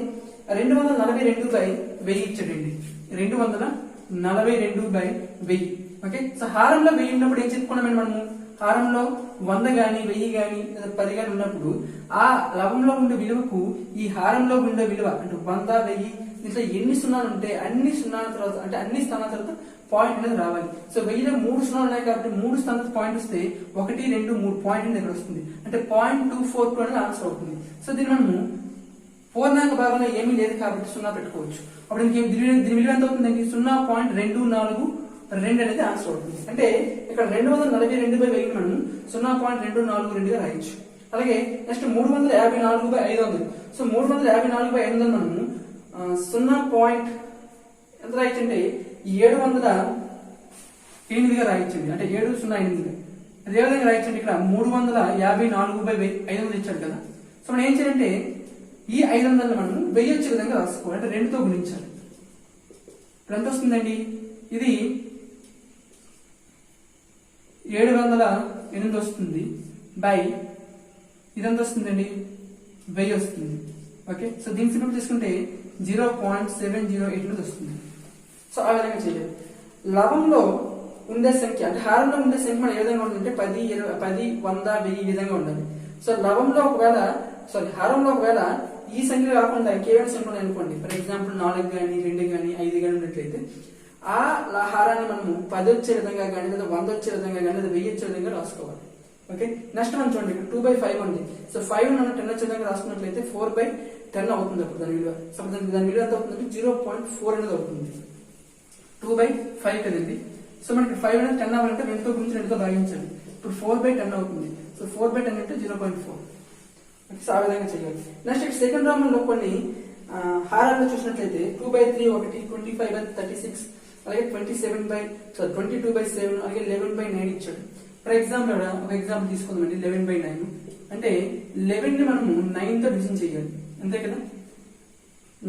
242/1000 ఇచ్చాడండి. 242/1000. ఓకే, సో హారంలో 1000 ఉన్నప్పుడు ఏం చెప్పుకున్నామని మనము, హారంలో 100 గాని 1000 గాని లేదా 10 గాని ఉన్నప్పుడు ఆ లవంలో ఉండే విలువకు ఈ హారంలో ఉండే విలువ అంటే 100 1000 దీంట్లో ఎన్ని సున్నాలు ఉంటే అన్ని సున్నాల తర్వాత అంటే అన్ని స్థానాల తర్వాత పాయింట్ అనేది రావాలి. సో 1000లో 3 సున్నాలు ఉన్నాయి కాబట్టి 3 స్థానాల పాయింట్ వస్తే 1 2 3 పాయింట్ అనేది వస్తుంది. అంటే 0.242 అనేది ఆన్సర్ అవుతుంది. సో దీన్ని మనము పూర్ణాంక భాగంలో ఏమీ లేదు కాబట్టి 0 పెట్టుకోవచ్చు. అప్పుడు దీని విలువ ఎంత అవుతుందండి, 0.242 అనేది ఆన్సర్ అవుతుంది. అంటే ఇక్కడ 242/1000 మనం 0.242గా రాయొచ్చు. అలాగే నెక్స్ట్ 354/500. సో 354/500 మనము 0. ఎంత రాయొచ్చంటే 708గా రాయొచ్చండి. అంటే 708. అదే విధంగా రాయొచ్చండి. ఇక్కడ 354/500 ఇచ్చాడు కదా. సో మనం ఏం చేయాలంటే ఈ 500 మనం 1000 వచ్చే విధంగా రాసుకోవాలి. అంటే 2తో గుణించాలి. ఇప్పుడు ఎంత వస్తుందండి, ఇది 708 వస్తుంది బై ఇదంతా వస్తుందండి 1000 వస్తుంది. ఓకే, సో దీని సింపుల్ తీసుకుంటే 0.708 వస్తుంది. సో ఆ విధంగా చేయాలి. లవంలో ఉండే సంఖ్య అంటే హారంలో ఉండే సంఖ్య మనం ఏ విధంగా ఉంటుందంటే 10 20 10 100 1000 ఈ విధంగా ఉండాలి. సో లవంలో హారంలో ఒకవేళ ఈ సంఖ్య కాకుండా కేవలం సంఖ్యలు అనుకోండి, ఫర్ ఎగ్జాంపుల్ 4 కానీ 2 కానీ 5 కానీ ఉన్నట్లయితే ఆ హారాన్ని మనము 10 వచ్చే విధంగా కానీ లేదా 100 వచ్చే విధంగా కానీ లేదా 1000 వచ్చే విధంగా రాసుకోవాలి. ఓకే, నెక్స్ట్ మనం చూడండి ఇక్కడ 2/5 ఉంది. సో 5 మనం 10 వచ్చే విధంగా రాసుకున్నట్లయితే 4/10 అవుతుంది. అప్పుడు దాని విలువ దాని విలువ ఎంత అవుతుందంటే 0.4 అనేది అవుతుంది. 2/5 కదండి. సో మనకి 5 అనేది 10 అవ్వాలంటే 2తో గురించి 2తో భాగించాలి. ఇప్పుడు 4/10 అవుతుంది. సో 4/10 అంటే 0.4. సో ఆ విధంగా చేయాలి. నెక్స్ట్ ఇక్కడ సెకండ్ రామంలో కొన్ని హారాల్లో చూసినట్లయితే 2/3 ఒకటి, 25/36, అలాగే 22/7, అలాగే 11/9 ఇచ్చాడు. ఫర్ ఎగ్జాంపుల్ ఒక ఎగ్జాంపుల్ తీసుకుందామండి. 11/9 అంటే 11 ని మనము 9 తో డివిజన్ చేయాలి, అంతే కదా.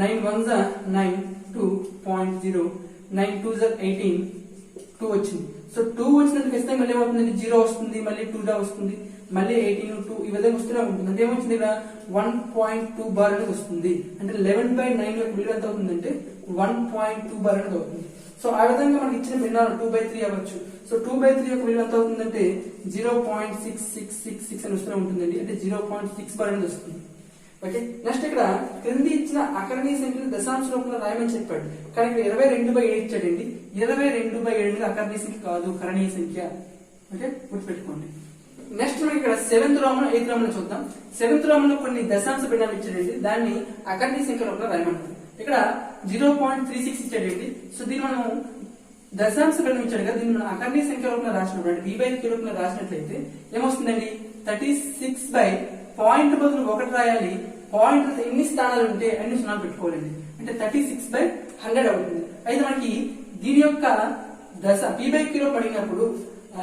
9 1s 9, 2.0, 9 2s 18, 2 వచ్చింది. సో 2 వచ్చినందుకు ఖచ్చితంగా మళ్ళీ ఏమవుతుంది, 0 వస్తుంది, మళ్ళీ 2 వస్తుంది, మళ్ళీ 18, 2 ఈ విధంగా వస్తూనే ఉంటుంది. అంటే ఏమొచ్చింది ఇక్కడ 1.2 బార్ అనేది వస్తుంది. అంటే 11/9 యొక్క విలువ ఎంత అవుతుందంటే 1.2 బార్ అనేది అవుతుంది. సో ఆ విధంగా మనకి ఇచ్చిన భిన్నాలు 2/3 అవ్వచ్చు. సో 2/3 యొక్క విలువ ఎంత అవుతుందంటే 0.6666 అని వస్తూనే ఉంటుందండి. అంటే 0.6 బార్ అనేది వస్తుంది. ఓకే. నెక్స్ట్ ఇక్కడ క్రింది ఇచ్చిన అకరణీయ సంఖ్యను దశాంశ రూపంలో రాయమని చెప్పాడు. కానీ ఇక్కడ 22/7 ఇచ్చాడండి. 22/7 అనేది అకరణీయ సంఖ్య కాదు, కరణీయ సంఖ్య. ఓకే, గుర్తుపెట్టుకోండి. నెక్స్ట్ మనకి ఇక్కడ 7th రోమన్ 8th రోమన్ చూద్దాం. 7th రోమన్ లో కొన్ని దశాంశ భిన్నాలు ఇచ్చాడండి. దాన్ని అకరణీయ సంఖ్య రూపంలో రాయమంటారు. ఇక్కడ 0.36 ఇచ్చాడండి. సో దీన్ని మనం దశాంశ భిన్నం ఇచ్చాడు కదా, దీన్ని మనం అకరణీయ సంఖ్య రూపంలో రాసినప్పుడు అంటే b/q రూపంలో రాసినట్లయితే ఏమొస్తుందండి 36 పాయింట్ బదులు 1 రాయాలి. పాయింట్ ఎన్ని స్థానాలు ఉంటే అన్ని సున్నాలు పెట్టుకోవాలండి. అంటే 36/100 అవుతుంది. అయితే మనకి దీని యొక్క దశ p/q లో పడినప్పుడు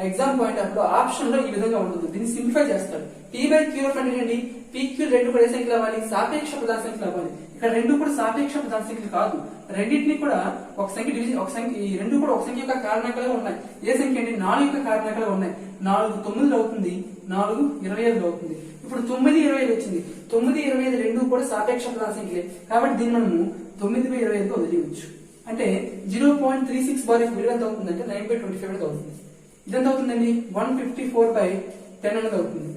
ఎగ్జామ్ పాయింట్ అప్పుడు ఆప్షన్ లో ఈ విధంగా ఉంటుంది. దీన్ని సింప్లిఫై చేస్తాడు. p/q లో పడినండి pq రెండు కూడా ఏ సంఖ్యలు అవ్వాలి, సాపేక్ష ప్రధాన సంఖ్యలు అవ్వాలి. ఇక్కడ రెండు కూడా సాపేక్ష ప్రధాన సంఖ్యలు కాదు, రెండింటిని కూడా ఒక సంఖ్య డివిజన్ ఒక సంఖ్య, ఈ రెండు కూడా ఒక సంఖ్య యొక్క కారణాలుగా ఉన్నాయి. ఏ సంఖ్య అండి 4 యొక్క కారణాలుగా ఉన్నాయి. 4 9 అవుతుంది, 4 25 అవుతుంది. ఇప్పుడు 9 25 వచ్చింది. 9 25 రెండు కూడా సాపేక్ష ప్రధాన సంఖ్యలే. కాబట్టి దీన్ని మనము 9/25 వదిలేయవచ్చు. అంటే 0.36 బార్ యొక్క విలువ ఎంత అవుతుందంటే 9/25 అనేది అవుతుంది. ఇదెంత అవుతుందండి 154/10 అనేది అవుతుంది.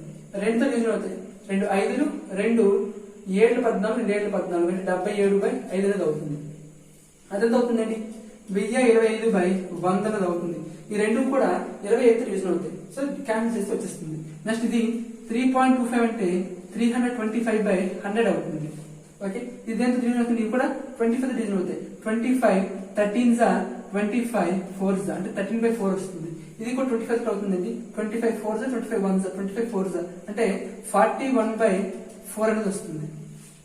2తో డివిజన్ అవుతాయి. 2 5లు, 2 7 14, 2 7 14 అంటే 77/5 అనేది అవుతుంది. అదెంత అవుతుందండి 1025/100 అనేది అవుతుంది. ఈ రెండు కూడా 25తో డివిజన్ అవుతాయి. సో క్యాన్సిల్ చేస్తే వచ్చేస్తుంది. నెక్స్ట్ ఇది 3.25 అంటే 325/100 అవుతుంది. ఓకే, ఇది ఎంత డివిజన్ అవుతుంది, ఇది కూడా 25 డివిజన్ అవుతాయి. 25 13s 25 4s అంటే 13/4 వస్తుంది. ఇది కూడా 25 అవుతుందండి. 25 4s 25 1s 25 4s అంటే 41/4 అనేది వస్తుంది.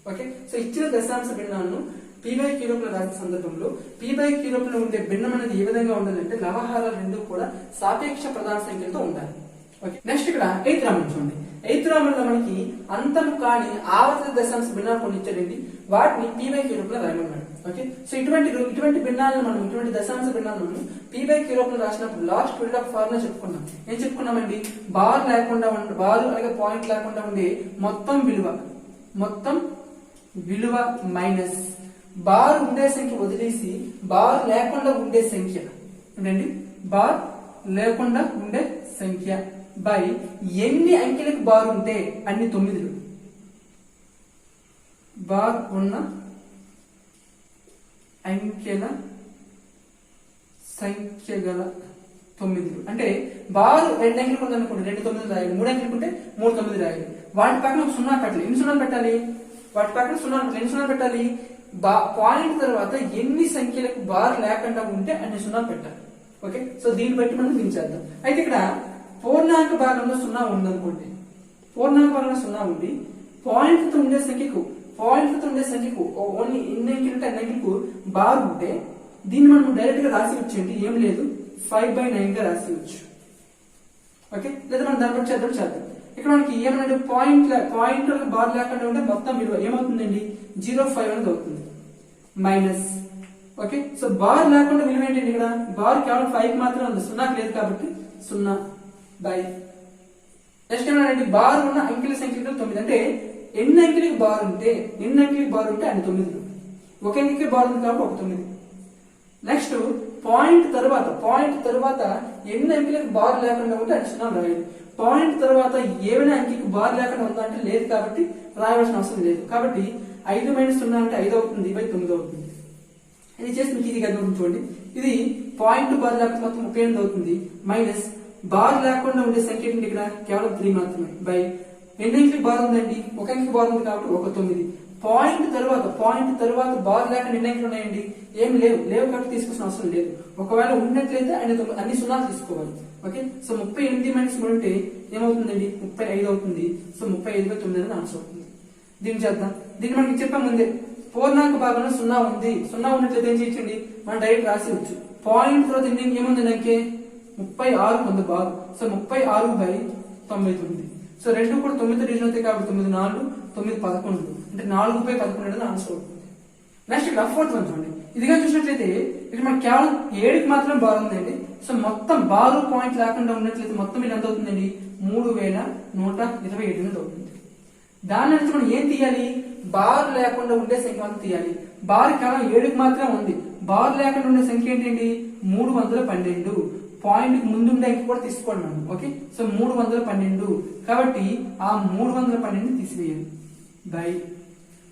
ఓకే, సో ఇచ్చిన దశాంశ భిన్నాలను p/q రూపంలో రాసిన సందర్భంలో p/q రూపంలో ఉండే భిన్నం అనేది ఏ విధంగా ఉండాలంటే లవహారాలు రెండు కూడా సాపేక్ష ప్రధాన సంఖ్యలతో ఉండాలి. ఓకే, నెక్స్ట్ ఇక్కడ 8th రామన్ చూడండి. 8th రామన్లో మనకి అంతము కాని ఆవర్తిత దశాంశ భిన్నాలు కొన్ని ఇచ్చాడండి. వాటిని p/q రూపంలో రాయమన్నాడు. ఓకే, సో ఇటువంటి భిన్నాలను మనం ఇటువంటి దశాంశ భిన్నాలను p/q రూపంలో రాసినప్పుడు లాస్ట్ బిల్డ్ ఆఫ్ ఫార్ములా చెప్పుకున్నాం. ఏం చెప్పుకున్నామండి, బార్ లేకుండా బార్ అలాగే పాయింట్ లేకుండా ఉండే మొత్తం విలువ మైనస్ బార్ ఉండే సంఖ్య వదిలేసి బార్ లేకుండా ఉండే సంఖ్య ఏంటండి, బార్ లేకుండా ఉండే సంఖ్య బై ఎన్ని అంకెలకు బార్ ఉంటే అన్ని 9లు, బార్ ఉన్న అంకెల సంఖ్య గల 9లు. అంటే బార్ 2 అంకెలకు ఉందనుకోండి 2 9లు రాయాలి, 3 అంకెలకు ఉంటే 3 9లు రాయాలి. వాటి పక్కన ఒక 0 పెట్టాలి. ఎన్ని 0లు పెట్టాలి, వాటి పక్కన 0 పెట్టాలి. పాయింట్ తర్వాత ఎన్ని సంఖ్యలకు బార్ లేకుండా ఉంటే అన్ని 0 పెట్టాలి. ఓకే, సో దీన్ని బట్టి మనం దించేద్దాం. అయితే ఇక్కడ పూర్ణాంక భాగంలో 0 ఉందనుకోండి, పూర్ణాంక భాగంలో 0 ఉండి పాయింట్ తో ఉండే సంఖ్యకు ఓన్లీ ఎన్ని అంకెలు ఉంటే అన్ని అంకెలకు బార్ ఉంటే దీన్ని మనం డైరెక్ట్ గా రాసి వచ్చేయండి. ఏం లేదు 5/9 గా రాసి వచ్చు. ఓకే, లేదా మనం దాన్ని బట్టి చేద్దాం. ఇక్కడ మనకి ఏమన్నాడు, పాయింట్ బార్ లేకుండా ఉంటే మొత్తం విలువ ఏమవుతుందండి 0.5 అనేది అవుతుంది మైనస్. ఓకే, సో బార్ లేకుండా విలువ ఏంటండి, ఇక్కడ బార్ కేవలం 5 మాత్రమే ఉంది, 0 లేదు కాబట్టి 0 బై నెక్స్ట్ ఏమన్నాడండి బార్ ఉన్న అంకెల సంఖ్య 9. అంటే ఎన్ని అంకెలకు బార్ ఉంటే అన్ని 9లు, ఒక అంకెకి బార్ ఉంది కాబట్టి ఒక 9. నెక్స్ట్ పాయింట్ తర్వాత ఎన్ని అంకెలకు బార్ లేకుండా ఉంటే అన్ని 0 రాయాలి. పాయింట్ తర్వాత ఏమైనా అంకెకి బార్ లేకుండా ఉందా అంటే లేదు కాబట్టి రాయవలసిన అవసరం లేదు. కాబట్టి 5 - 0 అంటే 5 అవుతుంది, 9 అవుతుంది. ఇది చేసి మీకు ఇది కదా చూడండి. ఇది పాయింట్ బార్ లేకుండా మొత్తం 38 అవుతుంది మైనస్ బార్ లేకుండా ఉండే సంఖ్య ఏంటి ఇక్కడ కేవలం 3 మాత్రమే బై ఎన్ని అంకెకి బార్ ఉందండి, ఒక అంకెకి బార్ ఉంది కాబట్టి ఒక 9 పాయింట్ తర్వాత బార్ లేకుండా ఎన్ని అంకెలు ఉన్నాయండి? ఏం లేవు కాబట్టి తీసుకొచ్చిన అవసరం లేదు. ఒకవేళ ఉన్నట్లయితే అన్ని సున్నాలు తీసుకోవాలి. ఓకే, సో 38 మైనస్ 3 అంటే ఏమవుతుందండి? 35 అవుతుంది. సో 35/9 అనేది ఆన్సర్ అవుతుంది. దీన్ని చేద్దాం. దీన్ని మనకి చెప్పే ముందే పూర్ణాంక భాగంలో 0 ఉంది. 0 ఉన్నట్లయితే ఏం చేయొచ్చండి? మనం డైరెక్ట్ రాసేయచ్చు. పాయింట్ తర్వాత ఏముంది అంకే? 36 ఉంది బార్. సో 36/99. సో రెండు కూడా 9 డివిజన్ అవుతాయి కాబట్టి 9 4 9 11 అంటే 4/11 అనేది ఆన్సర్ అవుతుంది. నెక్స్ట్ ఇక్కడ ఫోర్త్ వన్ చూడండి. ఇదిగా చూసినట్లయితే ఇక్కడ మనకి కేవలం 7కి మాత్రం బార్ ఉందండి. సో మొత్తం బారు పాయింట్ లేకుండా ఉన్నట్లయితే మొత్తం ఇది ఎంత అవుతుందండి? 3127 అవుతుంది. దాని నుంచి మనం ఏం తీయాలి? బార్ లేకుండా ఉండే సంఖ్య మాత్రం తీయాలి. బార్ కేవలం 7కి మాత్రమే ఉంది. బార్ లేకుండా ఉండే సంఖ్య ఏంటండి? 312. పాయింట్ ముందు ఉండే అంకె కూడా తీసుకోండి మనం. ఓకే, సో 312 కాబట్టి ఆ 312 తీసివేయాలి బై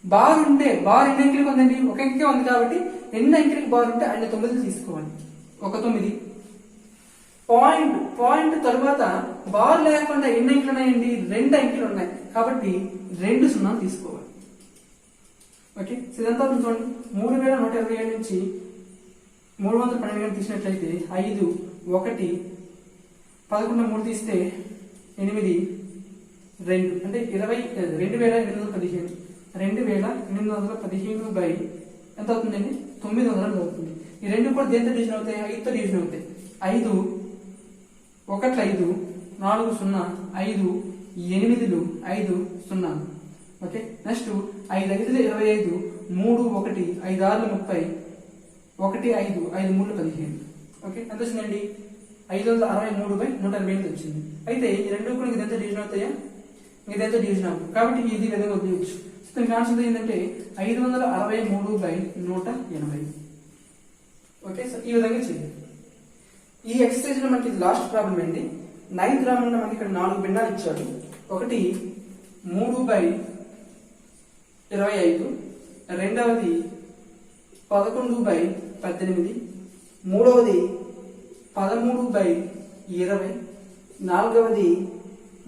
బార్ ఉంటే బార్ ఎన్ని అంకెలకు ఉందండి? ఒక అంకె ఉంది కాబట్టి ఎన్ని అంకెలకు బార్ ఉంటే అన్ని 9 తీసుకోవాలి. ఒక 9. పాయింట్ తర్వాత బార్ లేకుండా ఎన్ని అంకెలు ఉన్నాయండి? 2 అంకెలు ఉన్నాయి కాబట్టి 2 సున్నాలు తీసుకోవాలి. ఓకే, సో ఇదంతా చూడండి. 3127 నుంచి 312 తీసినట్లయితే 5 1 11 3 తీస్తే 8 2 అంటే 2815. 2815 బై ఎంత అవుతుందండి? 900 అవుతుంది. ఈ రెండు కూడా దేంతో డివిజన్ అవుతాయి? 5తో డివిజన్ అవుతాయి. 5 1 5 4 0 5 8 5 0. Okay, next 5 5 25 3 1 5 6 30 1 5 5 3 15. ఓకే, ఎంత వచ్చిందండి? 563/128 వచ్చింది. అయితే ఈ రెండు కూడా ఇదంతా డివిజన్ అవుతాయా? ఇదంతా డివిజన్ అవుతుంది కాబట్టి ఇది విధంగా వదిలేయచ్చు. సో దీనికి ఆన్సర్ ఏంటంటే 563/180. ఓకే, సో ఈ విధంగా చేయాలి. ఈ ఎక్సర్సైజ్ లో మనకి లాస్ట్ ప్రాబ్లం అండి. 9th ప్రాబ్లం లో మనకి ఇక్కడ 4 భిన్నాలు ఇచ్చాడు. ఒకటి 3/25, రెండవది 11/18, మూడవది 13/20, నాలుగవది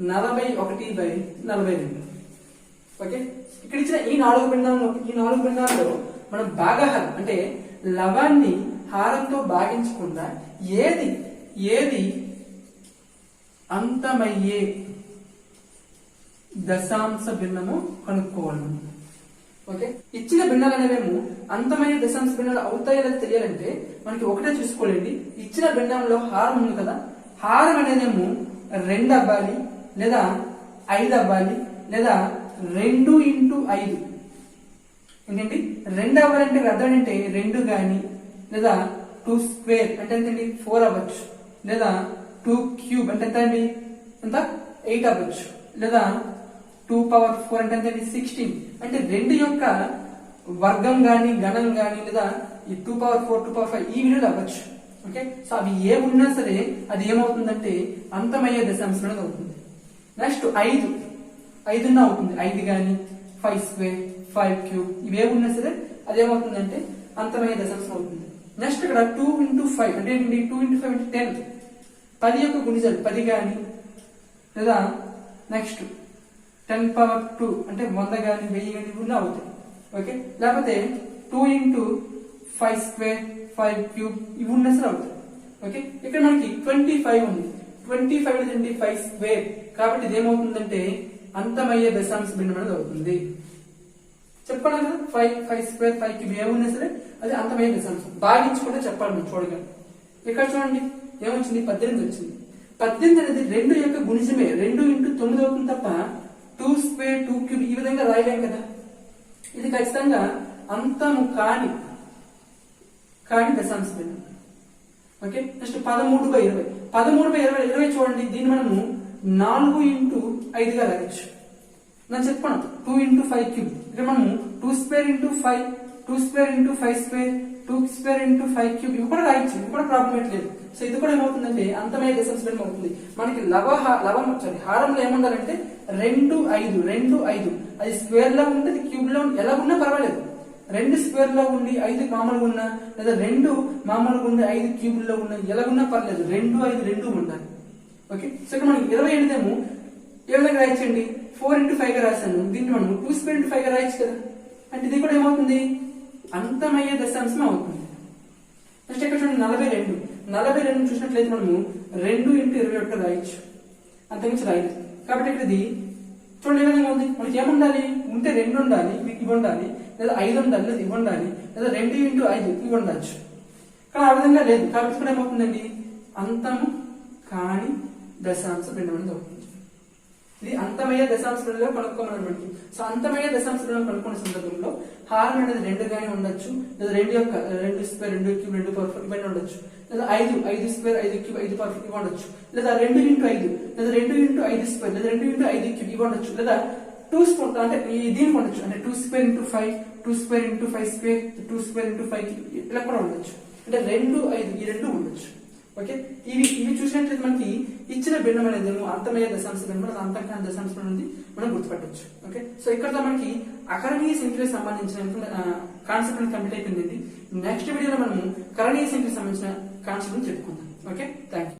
41/42. ఓకే, ఇక్కడ ఇచ్చిన ఈ 4 భిన్నాల్లో మనం భాగహారం అంటే లవాన్ని హారంతో భాగించకుండా ఏది అంతమయ్యే దశాంశ భిన్నము కనుక్కోవాలి. ఓకే, ఇచ్చిన భిన్నాలు అనేవేమో అంతమయ్యే దశాంశ భిన్నాలు అవుతాయో లేదో తెలియాలంటే మనకి ఒకటే చూసుకోలేండి. ఇచ్చిన భిన్నంలో హారం ఉంది కదా, హారం అనేదేమో 2 అవ్వాలి లేదా 5 అవ్వాలి లేదా 2 × 5. ఏంటండి 2 అవ్వాలంటే అర్థం అంటే 2 గాని లేదా 2 స్క్వేర్ అంటే ఎంతండి 4 అవ్వచ్చు లేదా 2 క్యూబ్ అంటే ఎంత అండి ఎంత 8 అవ్వచ్చు లేదా 2 పవర్ 4 అంటే ఎంతండి 16 అంటే 2 యొక్క వర్గం గాని గణం గాని లేదా ఈ 2 పవర్ 4 2 పవర్ 5 ఈ విలువలు అవ్వచ్చు. ఓకే, సో అవి ఏ ఉన్నా సరే అది ఏమవుతుందంటే అంతమయ్యే దశాంశం అనేది అవుతుంది. నెక్స్ట్ 5 అవుతుంది. 5 గాని 5 స్క్వేర్ 5 క్యూబ్ ఇవే ఉన్నా సరే అది ఏమవుతుందంటే అంతమయ్యే దశాంశం అవుతుంది. నెక్స్ట్ ఇక్కడ 2 × 5 అంటే ఏంటి? 2 × 5 అంటే 10. 10 యొక్క గుణిజాలు 10 గాని లేదా నెక్స్ట్ 10⁻2 అంటే 100 గాని 1000 గాని ఇవి అవుతాయి. ఓకే, లేకపోతే 2 × 5 స్క్వేర్ 5 క్యూబ్ ఇవి ఉన్నా సరే అవుతాయి. ఓకే, ఇక్కడ మనకి 25 ఉంది. 25 అంటే 5 స్క్వేర్ కాబట్టి ఇది ఏమవుతుందంటే అంతమయ్యే దశాంశ భిన్నం అనేది అవుతుంది. చెప్పాలి కదా, 5 స్క్వేర్ 5 క్యూబ్ ఏమున్నా సరే అది అంతమయ్యే దశాంశం. భాగించుకుంటే చెప్పాలి మనం చూడగలం. ఇక్కడ చూడండి ఏమొచ్చింది? 18 వచ్చింది. 18 అనేది 2 యొక్క గుణిజమే. 2 × 9 అవుతుంది తప్ప 2 స్క్వేర్ 2 క్యూబ్ ఈ విధంగా రాయలేం కదా. ఇది ఖచ్చితంగా అంతము కాని దశాంశ భిన్నం. Okay, next 13/20. 13/20 చూడండి, దీన్ని మనము 4 × 5 గా రాయొచ్చు. నేను చెప్పాను 2 × 5 క్యూబ్. ఇక్కడ మనము 2 square × 5 2 square × 5 square 2 square × 5 cube ఇవి కూడా రాయొచ్చు. ఇవి కూడా ప్రాబ్లం లేదు. సో ఇది కూడా ఏమవుతుందంటే అంతమయ్యే దశాంశ భిన్నం అవుతుంది. మనకి హారంలో ఏముండాలంటే 2 5 అది స్క్వేర్ లో ఉంటే క్యూబ్ లో ఎలా ఉన్నా పర్వాలేదు. 2 స్క్వేర్ లో ఉండి 5 మామూలుగా ఉన్నా లేదా 2 మామూలుగా ఉండి 5 క్యూబుల్లో ఉన్నా ఎలా ఉన్నా పర్లేదు. 2 5 2 ఉండాలి. ఓకే, సో ఇక్కడ మనకి 28 ఏమో ఏ విధంగా రాయొచ్చండి? 4 × 5 గా రాశాను. దీన్ని మనం 2 స్క్వేర్ × 5 గా రాయొచ్చు కదా. అంటే ఇది కూడా ఏమవుతుంది అంతమయ్యే దశాంశం అవుతుంది. నెక్స్ట్ ఇక్కడ చూడండి 42 చూసినట్లయితే మనము 2 × 21 రాయొచ్చు, అంతకుమించి రాయలేదు. కాబట్టి ఇక్కడ ఇది చూడండి ఏ విధంగా ఉంది. మనకి ఏముండాలి, ఉంటే 2 ఉండాలి, ఇవి ఉండాలి, లేదా 5 ఉండాలి, లేదా ఇవి ఉండాలి, లేదా 2 × 5 ఇవి ఉండొచ్చు. కానీ ఆ విధంగా లేదు. కాబట్టి ఇక్కడ ఏమవుతుందండి అంతము కాని దశాంశ భిన్నం అనేది అవుతుంది. ఇది అంతమయ్యే దశాంశ భిన్నంలో కనుక్కోమన్నటువంటి. సో అంతమయ్యే దశాంశ భిన్నం కనుక్కునే సందర్భంలో హారం అనేది 2 గానే ఉండొచ్చు, లేదా 2 యొక్క 2 స్క్వేర్ 2 క్యూబ్ 2 పవర్ 4 ఇవన్నీ ఉండొచ్చు, లేదా 5 స్క్వేర్ 5 క్యూబ్ 5 పవర్ 4 ఇవి ఉండొచ్చు, లేదా 2 × 5 లేదా 2 × 5 స్క్వేర్ లేదా 2 × 5 క్యూబ్ ఇవి ఉండొచ్చు, లేదా 2 స్క్వేర్ అంటే దీనికి ఉండొచ్చు, అంటే 2 స్క్వేర్ × 5 2 స్క్వేర్ × 5 స్క్వేర్ 2 స్క్వేర్ × 5 ఇలా కూడా ఉండొచ్చు. అంటే 2 5 ఈ 2 ఉండొచ్చు. ఓకే, ఇవి చూసినట్లయితే మనకి ఇచ్చిన భిన్నం అనేది అంతమయ్యే దశాంశ భిన్నం, అంతం కాని దశాంశ భిన్నం ఉంది మనం గుర్తుపట్టవచ్చు. ఓకే, సో ఇక్కడ మనకి అకరణీయ సంఖ్యలకు సంబంధించిన కాన్సెప్ట్ కంప్లీట్ అయిపోయింది. నెక్స్ట్ వీడియోలో మనము కరణీయ సంఖ్యలకు సంబంధించిన కాన్సెప్ట్ చెప్పుకుందాం. Okay, thank you.